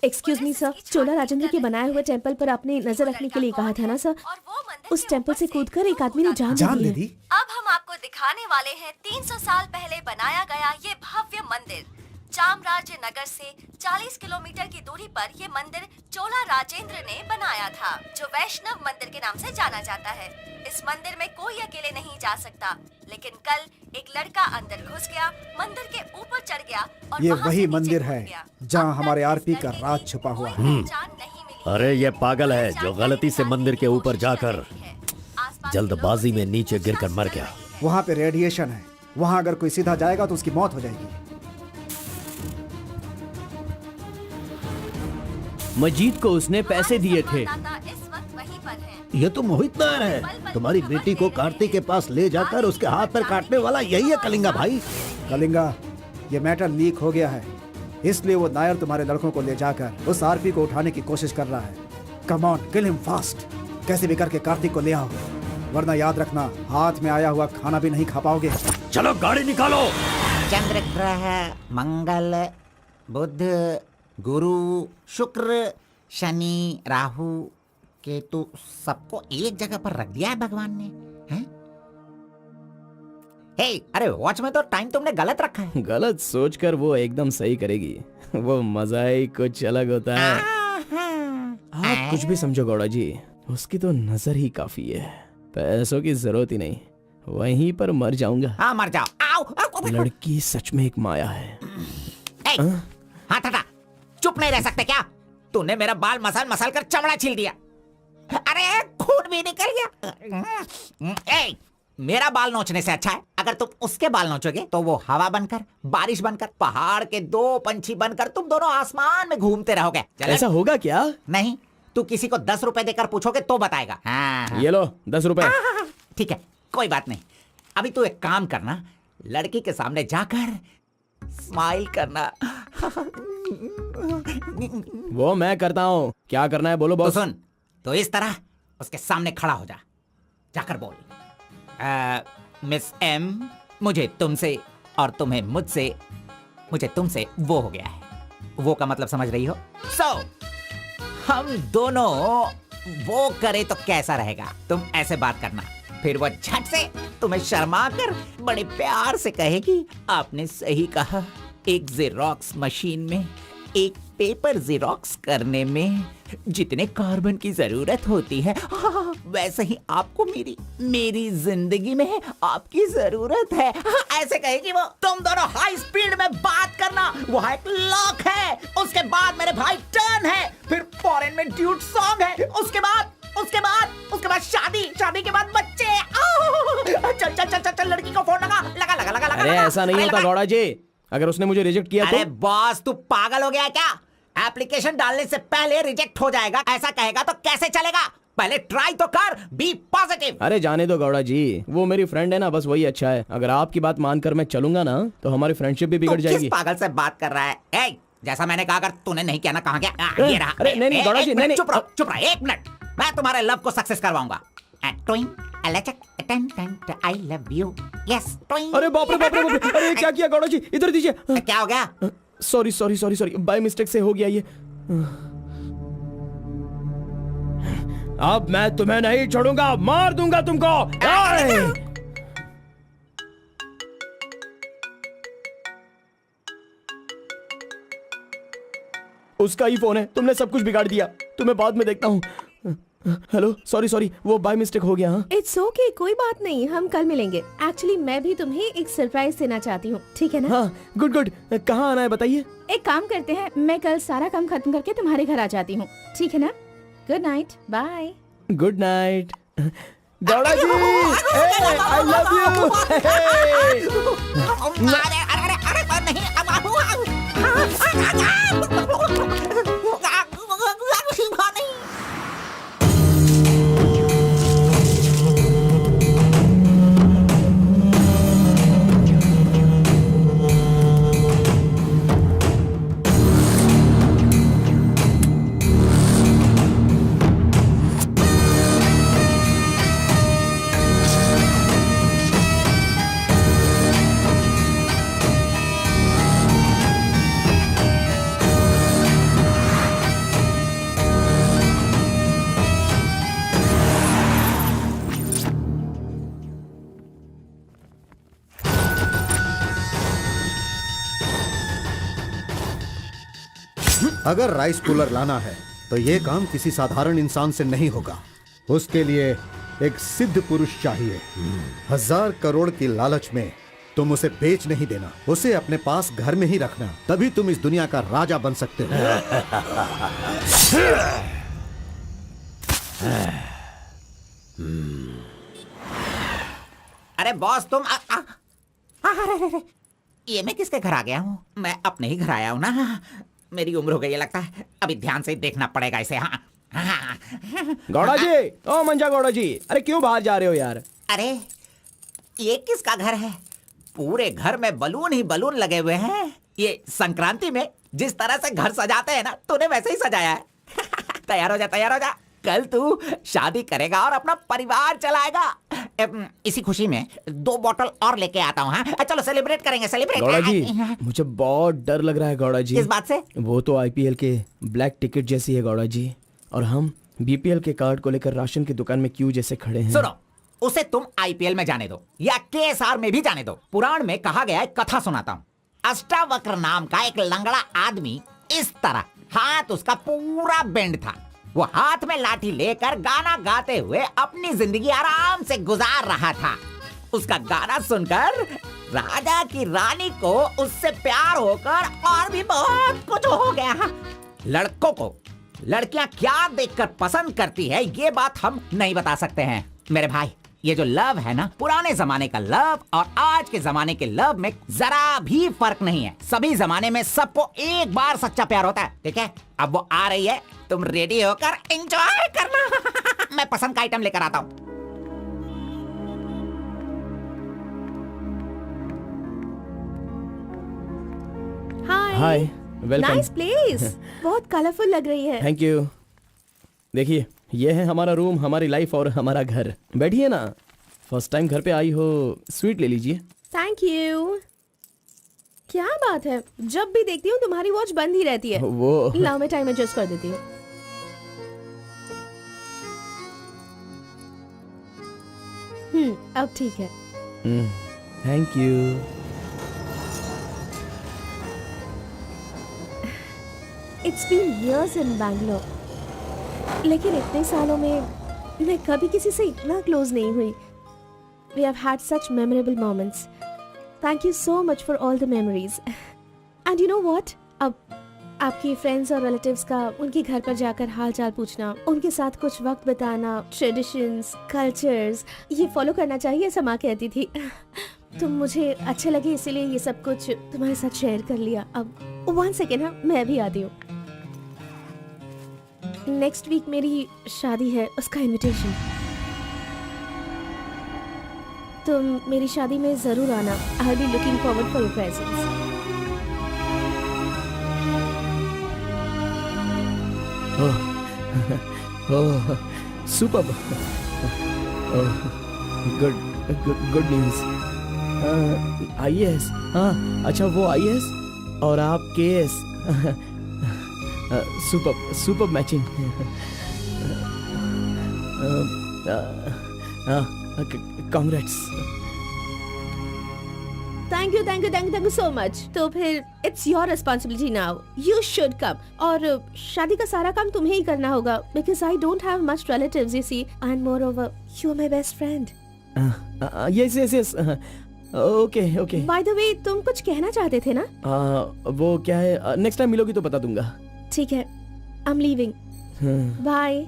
एक्सक्यूज मी सर, चोला राजेंद्र के बनाए हुए टेम्पल पर आपने नजर रखने के लिए कहा था ना सर? और वो मंदिर उस टेम्पल से कूदकर एक आदमी ने जान जान ले ले ली दी। है। अब हम आपको दिखाने वाले हैं 300 साल पहले बनाया गया ये भव्य मंदिर। चामराज नगर से 40 किलोमीटर की दूरी पर ये मंदिर चोला राजेंद्र ने बनाया था, जो वैष्णव मंदिर के नाम से जाना जाता है। इस मंदिर में कोई अकेले नहीं जा सकता, लेकिन कल एक लड़का अंदर घुस गया, मंदिर के ऊपर चढ़ गया और ये वहां से वही नीचे मंदिर कूद है गया। जहाँ अब तक हमारे इस आरपी का लड़के राज की छुपा हुआ कोई है। पहचान नहीं मिली। अरे ये पागल है जो गलती से मंदिर के ऊपर जाकर जल्दबाजी में नीचे गिरकर मर गया। वहाँ पे रेडिएशन है, वहाँ अगर कोई सीधा जाएगा तो उसकी मौत हो जाएगी। मजीद को उसने पैसे दिए थे। इस वक्त वहीं पर है। ये तो मोहित नायर है। तुम्हारी बेटी को कार्तिक के पास ले जाकर उसके हाथ पैर काटने वाला यही है कलिंगा भाई। कलिंगा, ये मैटर लीक हो गया है, इसलिए वो नायर तुम्हारे लड़कों को ले जाकर उस आरपी को उठाने की कोशिश कर रहा है। Come on, kill him fast. कैसे भी करके कार्तिक को ले आओ, वरना याद रखना हाथ में आया हुआ खाना भी नहीं खा पाओगे। चलो गाड़ी निकालो। चंद्र ग्रह, मंगल, बुध, गुरु, शुक्र, शनि, राहु, केतु, सबको एक जगह पर रख दिया है भगवान ने, हैं? हे, अरे वॉच में तो टाइम तुमने गलत रखा है। गलत सोचकर वो एकदम सही करेगी। वो मजा ही कुछ अलग होता है। आप कुछ भी समझो गौड़ा जी, उसकी तो नजर ही काफी है। पैसों की जरूरत ही नहीं, वहीं पर मर जाऊंगा। हाँ मर जाओ। आओ, आओ। लड़की सच में एक माया है। हे, हाथ हटा, चुप नहीं रह सकते क्या? तूने मेरा बाल मसल मसल कर चमड़ा छील दिया। अरे खून भी निकल गया। ए, मेरा बाल नोचने से अच्छा है अगर तुम उसके बाल नोचोगे तो वो हवा बनकर, बारिश बनकर, पहाड़ के 2 पंछी बनकर तुम दोनों आसमान में घूमते रहोगे। ऐसा होगा क्या? नहीं, तू किसी को 10 रुपए देकर पूछोगे तो बताएगा। हाँ, ये लो 10 रुपए। ठीक है, कोई बात नहीं। अभी तू एक काम करना, लड़की के सामने जाकर स्माइल करना। वो मैं करता हूँ, क्या करना है बोलो तो बॉस। सुन, तो इस तरह उसके सामने खड़ा हो जा, जाकर बोल, मिस एम, मुझे तुमसे और तुम्हें मुझसे, मुझे तुमसे वो हो गया है। वो का मतलब समझ रही हो? हम दोनों वो करे तो कैसा रहेगा? तुम ऐसे बात करना, फिर वो झट से तुम्हें शर्मा कर बड़े प्यार से कहेगी, आपने सही कहा, एक जेरोक्स मशीन में एक पेपर जेरोक्स करने में जितने कार्बन की जरूरत होती है, वैसे ही आपको मेरी जिंदगी में आपकी जरूरत है। ऐसे कहेगी वो। तुम दोनों हाई स्पीड में बात करना, वहाँ एक लॉक है, उसके बाद मेरे भाई टर्न है, फिर फॉरेन में ड्यूट सॉन्ग है, उसके बाद शादी के बाद बच्चे। चल लड़की को फोन लगा। अरे ऐसा नहीं होता गौड़ा जी, अगर उसने मुझे रिजेक्ट किया अरे तो? बॉस, तू पागल हो गया क्या? एप्लीकेशन डालने से पहले रिजेक्ट हो जाएगा, ऐसा कहेगा तो कैसे चलेगा? पहले ट्राई तो कर, बी पॉजिटिव। अरे जाने दो गौड़ा जी, वो मेरी फ्रेंड है ना, बस वही अच्छा है। अगर आपकी बात मानकर मैं चलूंगा ना तो हमारी फ्रेंडशिप भी बिगड़ जाएगी। किस पागल से बात कर रहा है? ए, जैसा मैंने कहा, अगर तूने नहीं किया ना, कहाँ गया? ये रहा। अरे नहीं गौड़ा जी, नहीं। चुप रहो 1 मिनट, मैं तुम्हारे लव को सक्सेस करवाऊंगा। I love you. Yes. अरे बाप रे। अरे क्या किया गौड़ा जी, इधर दीजिए। क्या हो गया? सॉरी, बाय मिस्टेक से हो गया ये। अब मैं तुम्हें नहीं छोड़ूंगा, मार दूंगा तुमको। उसका ही फोन है, तुमने सब कुछ बिगाड़ दिया। तुम्हें बाद में देखता हूँ। हेलो, सॉरी, वो बाय मिस्टेक हो गया। हाँ इट्स ओके, कोई बात नहीं, हम कल मिलेंगे। एक्चुअली मैं भी तुम्हें एक सरप्राइज देना चाहती हूँ, ठीक है ना? हाँ, गुड। कहाँ आना है बताइए? एक काम करते हैं, मैं कल सारा काम खत्म करके तुम्हारे घर आ जाती हूँ, ठीक है ना? Good night, bye. Good night Gowda ji, I love you. अरे नहीं। अगर राइस कूलर लाना है तो ये काम किसी साधारण इंसान से नहीं होगा। उसके लिए एक सिद्ध पुरुष चाहिए। 1000 करोड़ की लालच में तुम उसे बेच नहीं देना, उसे अपने पास घर में ही रखना, तभी तुम इस दुनिया का राजा बन सकते हो। अरे बॉस तुम अरे, ये मैं किसके घर आ गया हूँ? मैं अपने ही घर आया हूँ ना। मेरी उम्र हो गई है लगता है, अभी ध्यान से देखना पड़ेगा इसे। हाँ गौड़ा जी, ओ मंजा गौड़ा जी, अरे क्यों बाहर जा रहे हो यार? अरे ये किसका घर है? पूरे घर में बलून ही बलून लगे हुए हैं। ये संक्रांति में जिस तरह से घर सजाते हैं ना, तूने वैसे ही सजाया है। तैयार हो जा, तैयार हो जा। कल तू शादी करेगा और अपना परिवार चलाएगा। इसी खुशी में 2 बॉटल और लेके आता हूँ। हाँ चलो सेलिब्रेट करेंगे, सेलिब्रेट। गौड़ा जी, मुझे बहुत डर लग रहा है गौड़ा जी। किस बात से? वो तो आईपीएल के ब्लैक टिकट जैसी है गौड़ा जी, और हम बीपीएल के कार्ड को लेकर राशन की दुकान में क्यों जैसे खड़े हैं। सुनो, उसे तुम आईपीएल में जाने दो या केएसआर में भी जाने दो। पुराण में कहा गया है, कथा सुनाता हूँ। अष्टावक्र नाम का एक लंगड़ा आदमी, इस तरह हाथ उसका पूरा बेंड था। वो हाथ में लाठी लेकर गाना गाते हुए अपनी जिंदगी आराम से गुजार रहा था। उसका गाना सुनकर राजा की रानी को उससे प्यार होकर और भी बहुत कुछ हो गया। लड़कों को लड़कियां क्या देखकर पसंद करती है, ये बात हम नहीं बता सकते हैं मेरे भाई। ये जो लव है ना, पुराने जमाने का लव और आज के जमाने के लव में जरा भी फर्क नहीं है। सभी जमाने में सबको एक बार सच्चा प्यार होता है, ठीक है? अब वो आ रही है, तुम रेडी होकर एंजॉय करना। मैं पसंद का आइटम लेकर आता हूँ। हाय, वेलकम। Nice place. बहुत कलरफुल लग रही है। Thank you. देखिए, ये है हमारा रूम, हमारी लाइफ और हमारा घर। बैठिए ना, फर्स्ट टाइम घर पे आई हो, स्वीट ले लीजिए। Thank you. क्या बात है, जब भी देखती हूँ तुम्हारी वॉच बंद ही रहती है। वो लाओ मैं टाइम एडजस्ट कर देती हूँ। अब ठीक है। Thank you. It's been years in Bangalore, लेकिन इतने सालों में मैं कभी किसी से इतना क्लोज नहीं हुई। We have had such memorable moments. Thank you so much for all the memories. And you know what? अब आपकी फ्रेंड्स और रिलेटिव्स का उनके घर पर जाकर हाल चाल पूछना, उनके साथ कुछ वक्त बिताना, ट्रेडिशंस, कल्चर्स, ये फॉलो करना चाहिए, ऐसा माँ कहती थी। तो मुझे अच्छे लगे, इसीलिए ये सब कुछ तुम्हारे साथ शेयर कर लिया। अब 1 सेकेंड, हाँ मैं भी आती हूँ। नेक्स्ट वीक मेरी शादी है, उसका इनविटेशन। तुम मेरी शादी में जरूर आना। I will be looking forward for your presence. Oh, superb. Good news. IAS, हाँ अच्छा, वो आईएएस और आप KS. Superb matching. Congrats. Thank you so much. तो फिर it's your responsibility now, you should come. और शादी का सारा काम तुम्हें ही करना होगा, because I don't have much relatives, you see, and moreover you are my best friend. Yes. Okay. By the way, तुम कुछ कहना चाहते थे ना? वो क्या है, नेक्स्ट टाइम मिलोगी तो बता दूंगा। ठीक है, I am leaving, bye.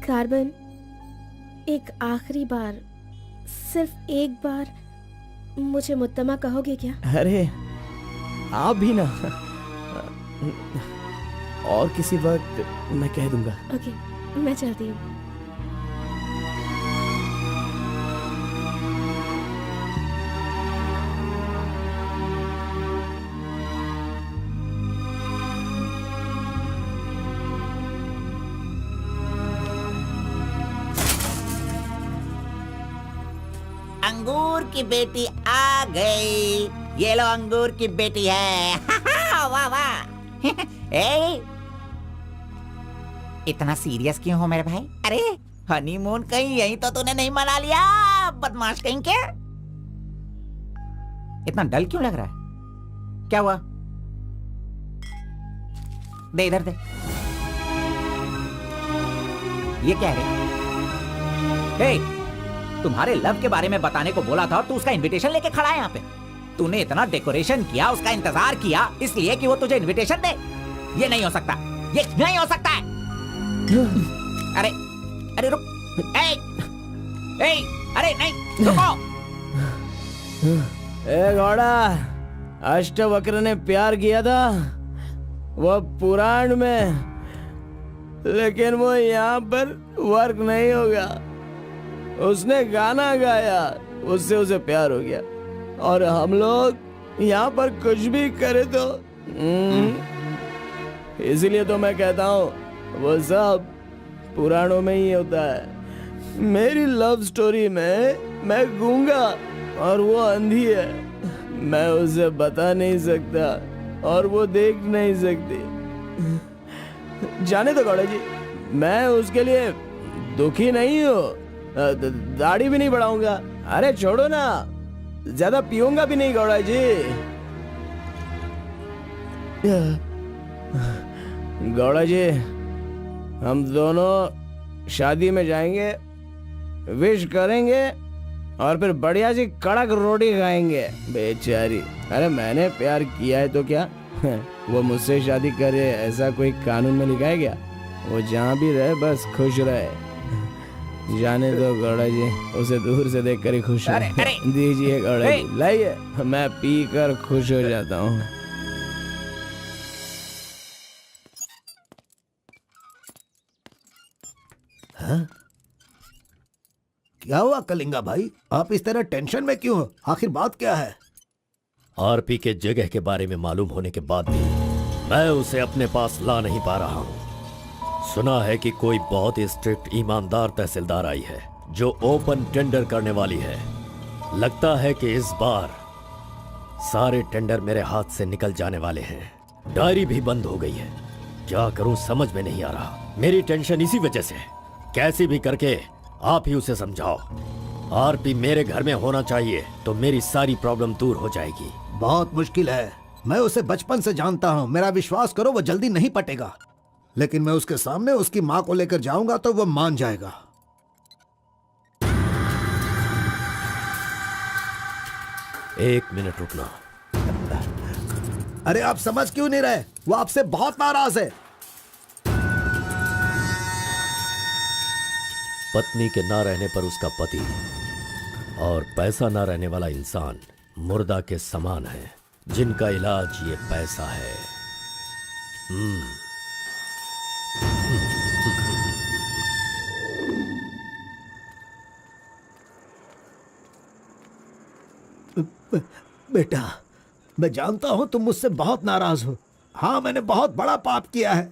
Carbon, एक आखिरी बार, सिर्फ एक बार मुझे मुत्तमा कहोगे क्या? अरे आप भी ना, और किसी वक्त मैं कह दूंगा। ओके, मैं चलती हूँ। अंगूर की बेटी आ गई। ये लो, अंगूर की बेटी है। वाह वाह। ए, इतना सीरियस क्यों हो मेरे भाई? अरे हनीमून कहीं यहीं तो तूने नहीं मना लिया, बदमाश कहीं के? इतना डल क्यों लग रहा है? क्या हुआ? दे इधर दे। ये क्या है? तुम्हारे लव के बारे में बताने को बोला था और तू उसका इनविटेशन लेके खड़ा है यहाँ पे। तूने इतना डेकोरेशन किया, उसका इंतजार किया इसलिए कि वो तुझे इनविटेशन दे। ये नहीं हो सकता, ये नहीं हो सकता है। अरे अरे रुक, अरे नहीं रुको। घोड़ा, अष्टवक्र ने प्यार किया था वो पुराण में, लेकिन वो यहाँ पर वर्क नहीं होगा। उसने गाना गाया, उससे उसे प्यार हो गया, और हम लोग यहाँ पर कुछ भी करे तो इसीलिए तो मैं कहता हूँ वो सब पुराणों में ही होता है। मेरी लव स्टोरी में मैं गूंगा और वो अंधी है। मैं उसे बता नहीं सकता और वो देख नहीं सकती। जाने दो गौड़ा जी, मैं उसके लिए दुखी नहीं हूँ, दाढ़ी भी नहीं बढ़ाऊंगा। अरे छोड़ो ना, ज्यादा पीऊंगा भी नहीं गौड़ा जी। गौड़ा जी, हम दोनों शादी में जाएंगे, विश करेंगे और फिर बढ़िया सी कड़क रोटी खाएंगे। बेचारी, अरे मैंने प्यार किया है तो क्या वो मुझसे शादी करे ऐसा कोई कानून में लिखा है क्या? वो जहाँ भी रहे बस खुश रहे। जाने दो गौड़ा जी, उसे दूर से देखकर ही खुश है। दीजिए गौड़ा जी, लाइए, मैं पी कर खुश हो जाता हूँ। हाँ? क्या हुआ कलिंगा भाई, आप इस तरह टेंशन में क्यों हो? आखिर बात क्या है? आरपी के जगह के बारे में मालूम होने के बाद भी मैं उसे अपने पास ला नहीं पा रहा हूँ। सुना है कि कोई बहुत ही स्ट्रिक्ट ईमानदार तहसीलदार आई है जो ओपन टेंडर करने वाली है। लगता है कि इस बार सारे टेंडर मेरे हाथ से निकल जाने वाले हैं। डायरी भी बंद हो गई है। क्या करूं समझ में नहीं आ रहा। मेरी टेंशन इसी वजह से है। कैसे भी करके आप ही उसे समझाओ। आरपी मेरे घर में होना चाहिए तो मेरी सारी प्रॉब्लम दूर हो जाएगी। बहुत मुश्किल है। मैं उसे बचपन से जानता हूँ, मेरा विश्वास करो वो जल्दी नहीं पटेगा। लेकिन मैं उसके सामने उसकी माँ को लेकर जाऊंगा तो वो मान जाएगा। एक मिनट रुकना। अरे आप समझ क्यों नहीं रहे? वो आपसे बहुत नाराज है। पत्नी के ना रहने पर उसका पति और पैसा ना रहने वाला इंसान मुर्दा के समान है, जिनका इलाज ये पैसा है। बेटा, मैं जानता हूं तुम मुझसे बहुत नाराज हो। हाँ, मैंने बहुत बड़ा पाप किया है,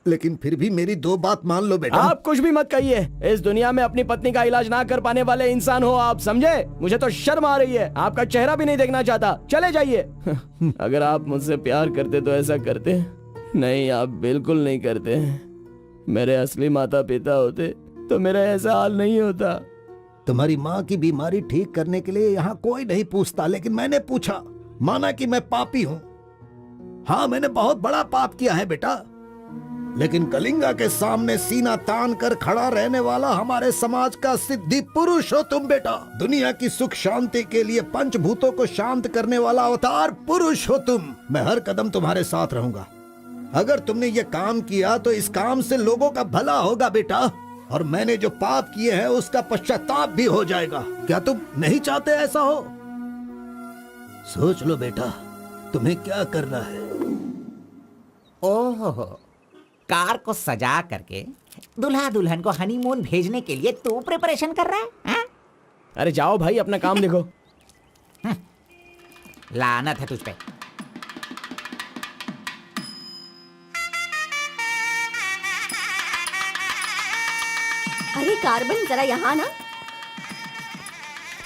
लेकिन फिर भी मेरी दो बात मान लो बेटा। आप कुछ भी मत कहिए। इस दुनिया में अपनी पत्नी का इलाज ना कर पाने वाले इंसान हो आप, समझे? मुझे तो शर्म आ रही है। आपका चेहरा भी नहीं देखना चाहता। चले जाइए। अगर आप मुझसे प्यार करते तो ऐसा करते। नहीं, आप बिल्कुल नहीं करते। मेरे असली माता पिता होते तो मेरा ऐसा हाल नहीं होता। तुम्हारी माँ की बीमारी ठीक करने के लिए यहाँ कोई नहीं पूछता, लेकिन मैंने पूछा। माना कि मैं पापी हूँ। हाँ, मैंने बहुत बड़ा पाप किया है बेटा, लेकिन कलिंगा के सामने सीना तान कर खड़ा रहने वाला हमारे समाज का सिद्धि पुरुष हो तुम बेटा। दुनिया की सुख शांति के लिए पंचभूतों को शांत करने वाला अवतार पुरुष हो तुम। मैं हर कदम तुम्हारे साथ रहूंगा। अगर तुमने ये काम किया तो इस काम से लोगों का भला होगा बेटा, और मैंने जो पाप किए हैं उसका पश्चाताप भी हो जाएगा। क्या तुम नहीं चाहते ऐसा हो? सोच लो बेटा, तुम्हें क्या करना है। ओहो, कार को सजा करके दुल्हा दुल्हन को हनीमून भेजने के लिए तू प्रिपरेशन कर रहा है, हा? अरे जाओ भाई, अपना काम देखो। लानत है तुझ पे। अरे कार्बन, जरा यहाँ ना।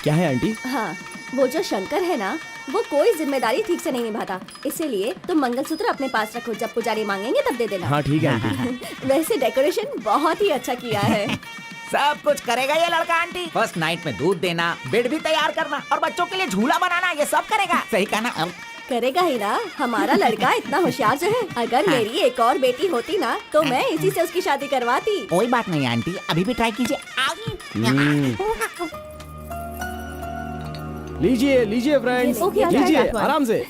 क्या है आंटी? हाँ, वो जो शंकर है ना, वो कोई जिम्मेदारी ठीक से नहीं निभाता। इसीलिए तुम मंगलसूत्र अपने पास रखो, जब पुजारी मांगेंगे तब दे देना। हाँ ठीक है आंटी। वैसे डेकोरेशन बहुत ही अच्छा किया है। सब कुछ करेगा ये लड़का आंटी। फर्स्ट नाइट में दूध देना, बेड भी तैयार करना और बच्चों के लिए झूला बनाना, ये सब करेगा। सही कहा ना? करेगा ही ना, हमारा लड़का इतना होशियार जो है। अगर मेरी एक और बेटी होती ना तो मैं इसी से उसकी शादी करवाती। कोई बात नहीं आंटी, अभी भी ट्राई कीजिए। लीजिए लीजिए फ्रेंड्स, ओके, लीजिए ओके, आराम से।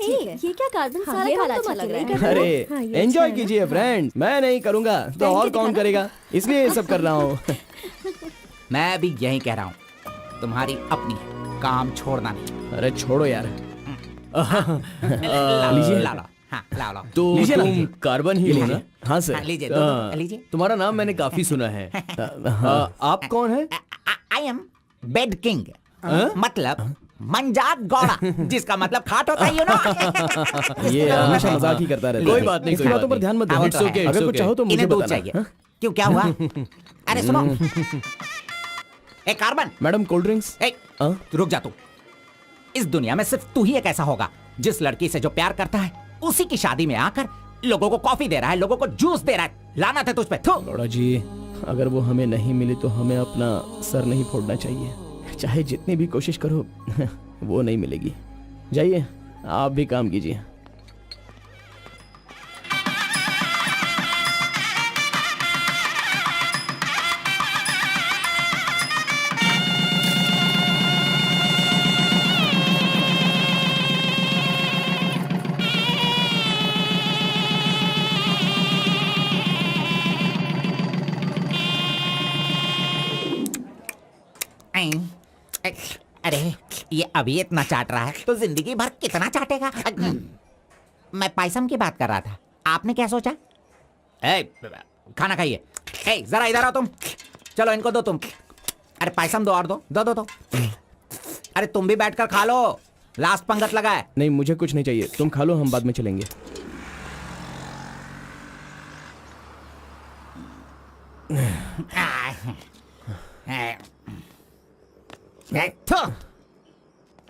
ये क्या कार्बन हाँ, सारा ये काम वाला तो अच्छा मत लग रहा है। नहीं अरे हाँ, ये एंजॉय अच्छा है। कीजिए फ्रेंड्स, मैं नहीं करूँगा तो और कौन करेगा, इसलिए ये सब कर रहा हूँ। मैं भी यही कह रहा हूँ, तुम्हारी अपनी काम छोड़ना नहीं। अरे छोड़ो यार। लीजिए, ला लो। हाँ, ला लो। तो लीजिए ना, तुम कार्बन ही लो ना? हाँ सर। हाँ, लीजिए, दो, लीजिए। तुम्हारा नाम मैंने काफी सुना है। आप कौन है? आई एम बेड किंग, मतलब मंजात गौड़ा, जिसका मतलब खाट होता है, यू नो। ये हमेशा मजाक ही करता रहता है। कोई बात नहीं, इसकी कोई बातों बात पर ध्यान मत नहीं। दो। It's okay, it's अगर कुछ okay। चाहो तो मुझे इन्हें दूध बताना। चाहिए। हाँ? क्यों, क्या हुआ? अरे सुनो, ए कार्बन, मैडम कोल्ड ड्रिंक्स। ए, रुक जा तू। इस दुनिया में सिर्फ तू ही एक ऐसा होगा जिस लड़की से जो प्यार करता है उसी की शादी में आकर लोगों को कॉफी दे रहा है, लोगों को जूस दे रहा है। लानत है तुझ पे। थू। गौड़ा जी, अगर वो हमें नहीं मिली तो हमें अपना सर नहीं फोड़ना चाहिए। चाहे जितनी भी कोशिश करो वो नहीं मिलेगी। जाइए, आप भी काम कीजिए। अरे ये अभी इतना चाट रहा है तो जिंदगी भर कितना चाटेगा। मैं पायसम की बात कर रहा था, आपने क्या सोचा? खाना खाइए। जरा इधर आओ तुम। चलो इनको दो तुम। अरे पायसम दो और दो दो दो दो। अरे तुम भी बैठकर खा लो, लास्ट पंगत लगा है। नहीं, मुझे कुछ नहीं चाहिए, तुम खा लो, हम बाद में चलेंगे।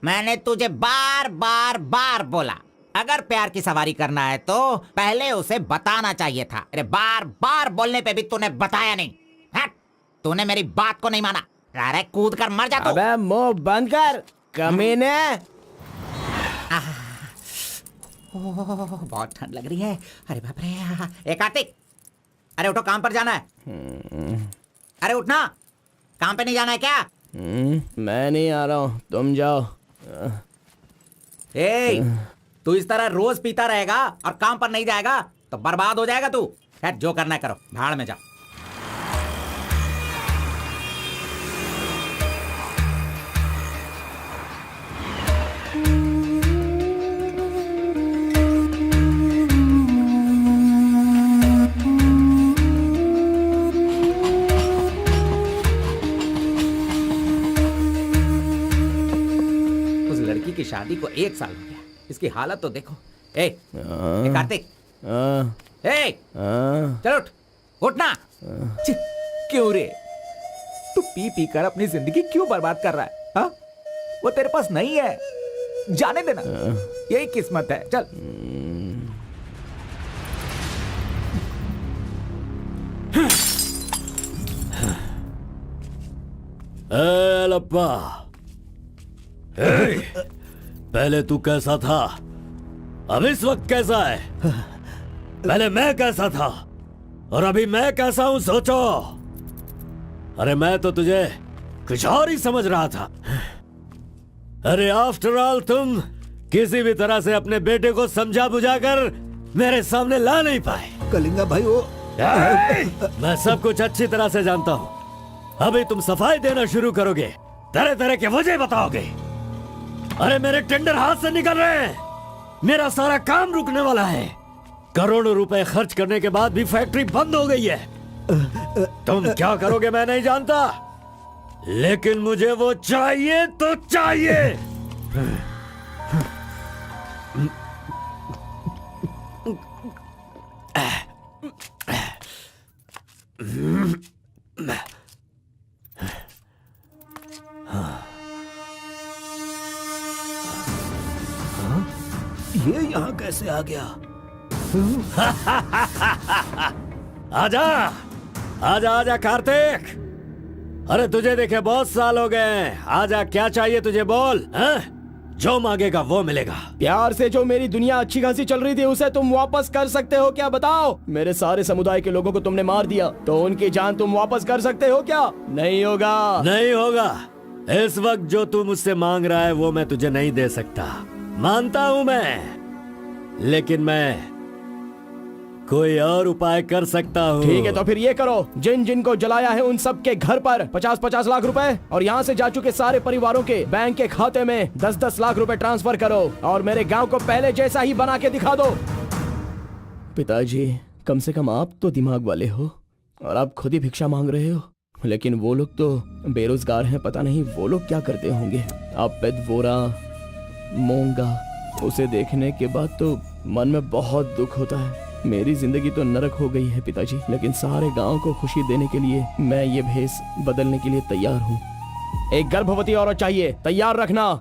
मैंने तुझे बार बार बार बोला, अगर प्यार की सवारी करना है तो पहले उसे बताना चाहिए था। अरे बार बार बोलने पे भी तूने बताया नहीं। हट, तूने मेरी बात को नहीं माना। अरे कूद कर मर जा तू। अबे मुंह बंद कर कमीने। बहुत ठंड लग रही है। अरे बाप रे। ए कार्तिक, अरे उठो, काम पर जाना है। अरे उठना, काम पे नहीं जाना है क्या? मैं नहीं आ रहा हूँ, तुम जाओ। तू इस तरह रोज पीता रहेगा और काम पर नहीं जाएगा तो बर्बाद हो जाएगा तू। खैर जो करना है करो, भाड़ में जाओ। की शादी को 1 साल हो गया, इसकी हालत तो देखो। ए कार्तिक, चलो उठना। क्यों रे, तू पी पी कर अपनी जिंदगी क्यों बर्बाद कर रहा है? हा? वो तेरे पास नहीं है, जाने देना, यही किस्मत है। चल। लप्पा, पहले तू कैसा था, अब इस वक्त कैसा है? पहले मैं कैसा था और अभी मैं कैसा हूं, सोचो। अरे मैं तो तुझे कुछ और ही समझ रहा था। अरे आफ्टर ऑल तुम किसी भी तरह से अपने बेटे को समझा बुझाकर मेरे सामने ला नहीं पाए। कलिंगा भाई, वो मैं सब कुछ अच्छी तरह से जानता हूं। अभी तुम सफाई देना शुरू करोगे, तरह तरह के वजह बताओगे। अरे मेरे टेंडर हाथ से निकल रहे हैं, मेरा सारा काम रुकने वाला है। करोड़ों रुपए खर्च करने के बाद भी फैक्ट्री बंद हो गई है। तुम क्या करोगे मैं नहीं जानता, लेकिन मुझे वो चाहिए तो चाहिए। ये यहाँ कैसे आ गया? आजा आजा आजा कार्तिक, अरे तुझे देखे बहुत साल हो गए, आजा क्या चाहिए तुझे बोल, हैं? जो मांगेगा वो मिलेगा। प्यार से जो मेरी दुनिया अच्छी खासी चल रही थी उसे तुम वापस कर सकते हो क्या, बताओ? मेरे सारे समुदाय के लोगों को तुमने मार दिया, तो उनकी जान तुम वापस कर सकते हो क्या? नहीं होगा। नहीं होगा। इस वक्त जो तू मुझसे मांग रहा है वो मैं तुझे नहीं दे सकता, मानता हूं मैं, लेकिन मैं कोई और उपाय कर सकता हूँ। ठीक है, तो फिर ये करो, जिन जिन को जलाया है उन सब के घर पर 50-50 लाख रुपए और यहाँ से जा चुके सारे परिवारों के बैंक के खाते में 10-10 लाख रुपए ट्रांसफर करो और मेरे गांव को पहले जैसा ही बना के दिखा दो। पिताजी, कम से कम आप तो दिमाग वाले हो और आप खुद ही भिक्षा मांग रहे हो, लेकिन वो लोग तो बेरोजगार हैं, पता नहीं वो लोग क्या करते होंगे। आप पेदवोरा मोंगा, उसे देखने के बाद तो मन में बहुत दुख होता है। मेरी जिंदगी तो नरक हो गई है पिताजी, लेकिन सारे गांव को खुशी देने के लिए मैं ये भेष बदलने के लिए तैयार हूँ। एक गर्भवती औरत चाहिए, तैयार रखना।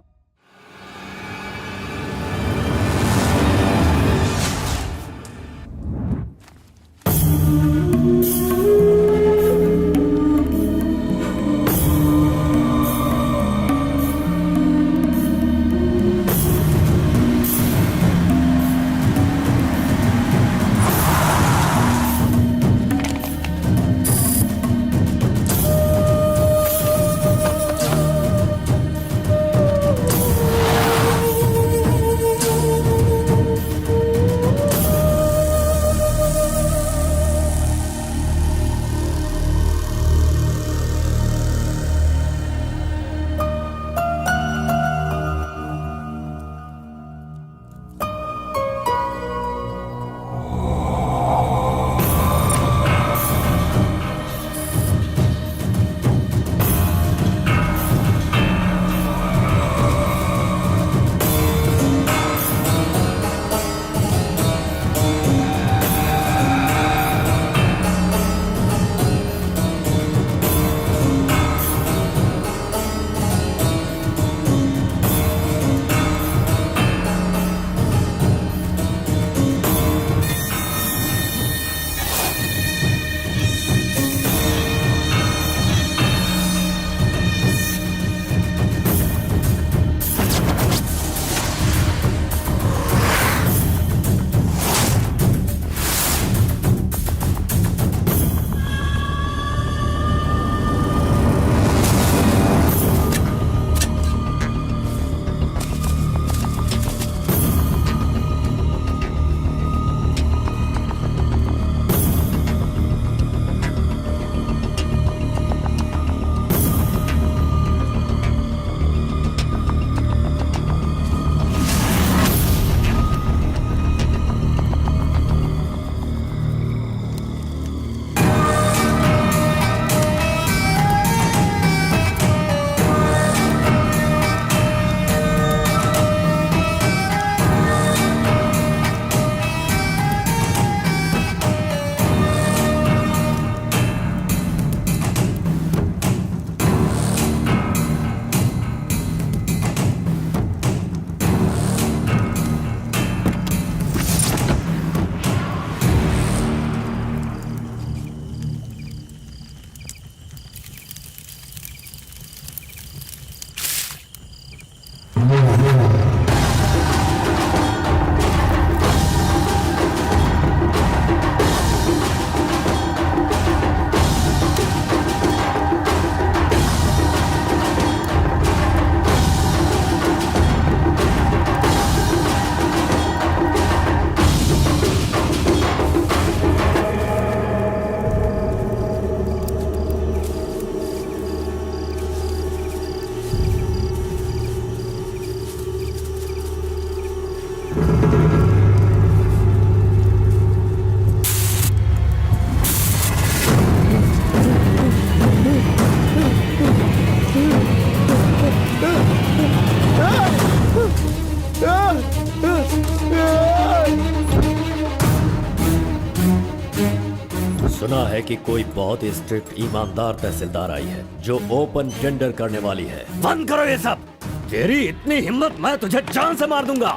सुना है कि कोई बहुत ही स्ट्रिक्ट ईमानदार तहसीलदार आई है जो ओपन टेंडर करने वाली है। बंद करो ये सब। तेरी इतनी हिम्मत, मैं तुझे जान से मार दूंगा।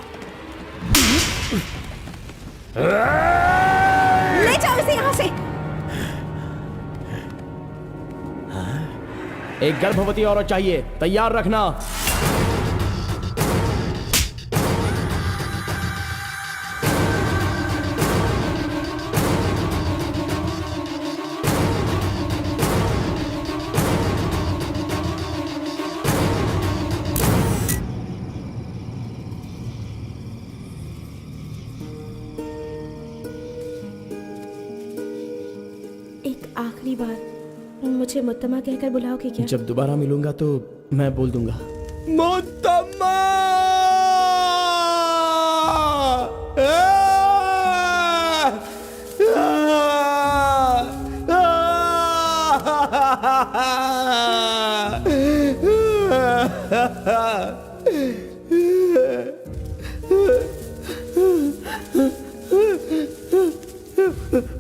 ले जाओ इसे यहाँ से। एक गर्भवती औरत चाहिए, तैयार रखना। एक आखिरी बार मुझे मुत्तमा कहकर बुलाओगे क्या? जब दोबारा मिलूंगा तो मैं बोल दूंगा। मुत्तम्मा!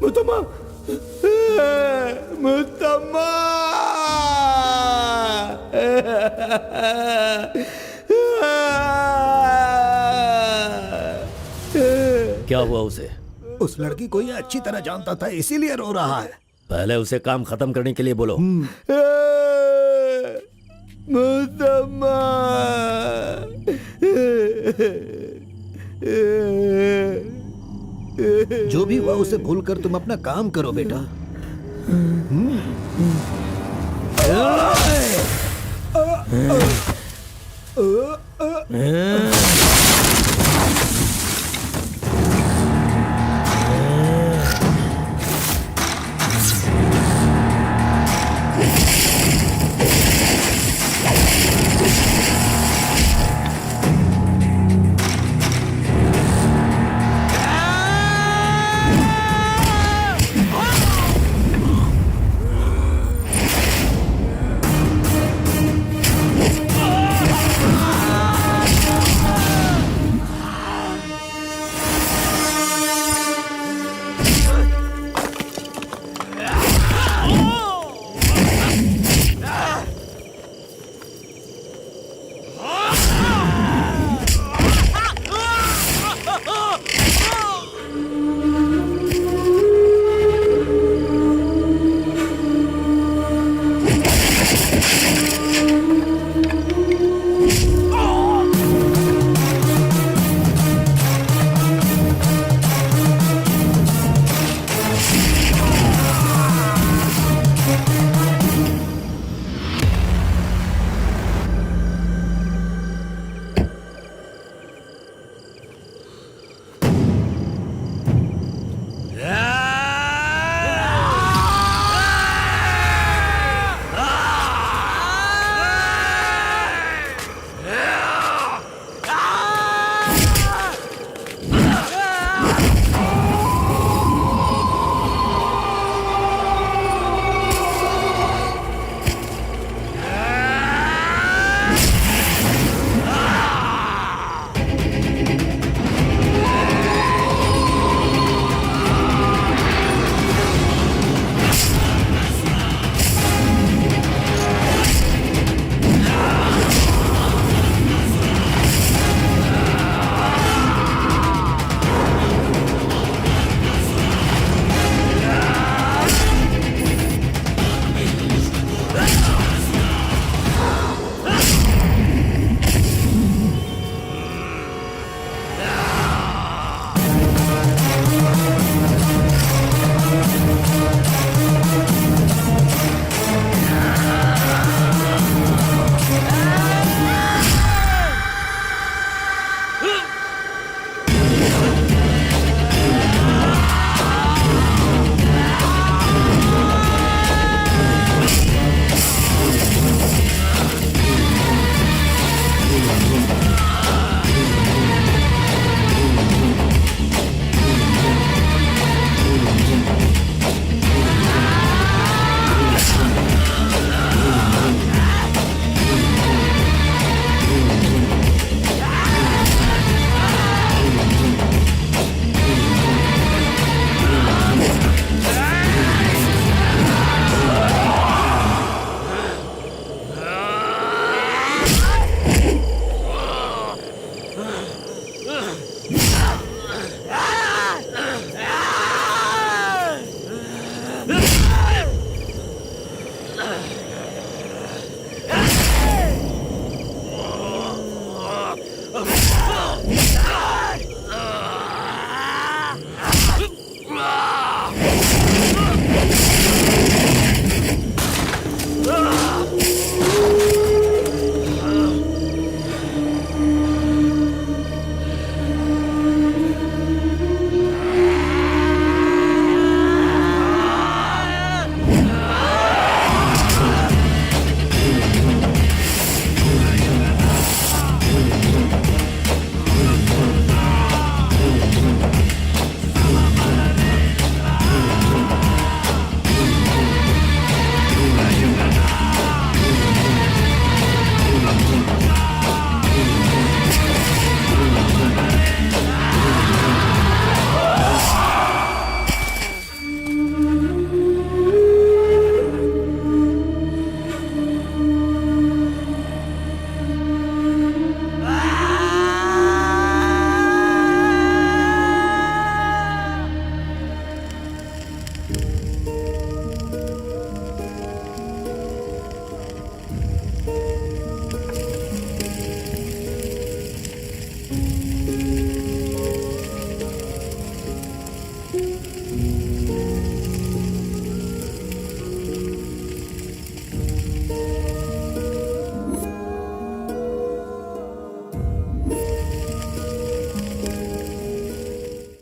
मुत्तम्मा! मुत्तम्मा! क्या हुआ उसे? उस लड़की को ये अच्छी तरह जानता था, इसीलिए रो रहा है। पहले उसे काम खत्म करने के लिए बोलो। मुत्तम्मा! जो भी हुआ उसे भूलकर तुम अपना काम करो बेटा।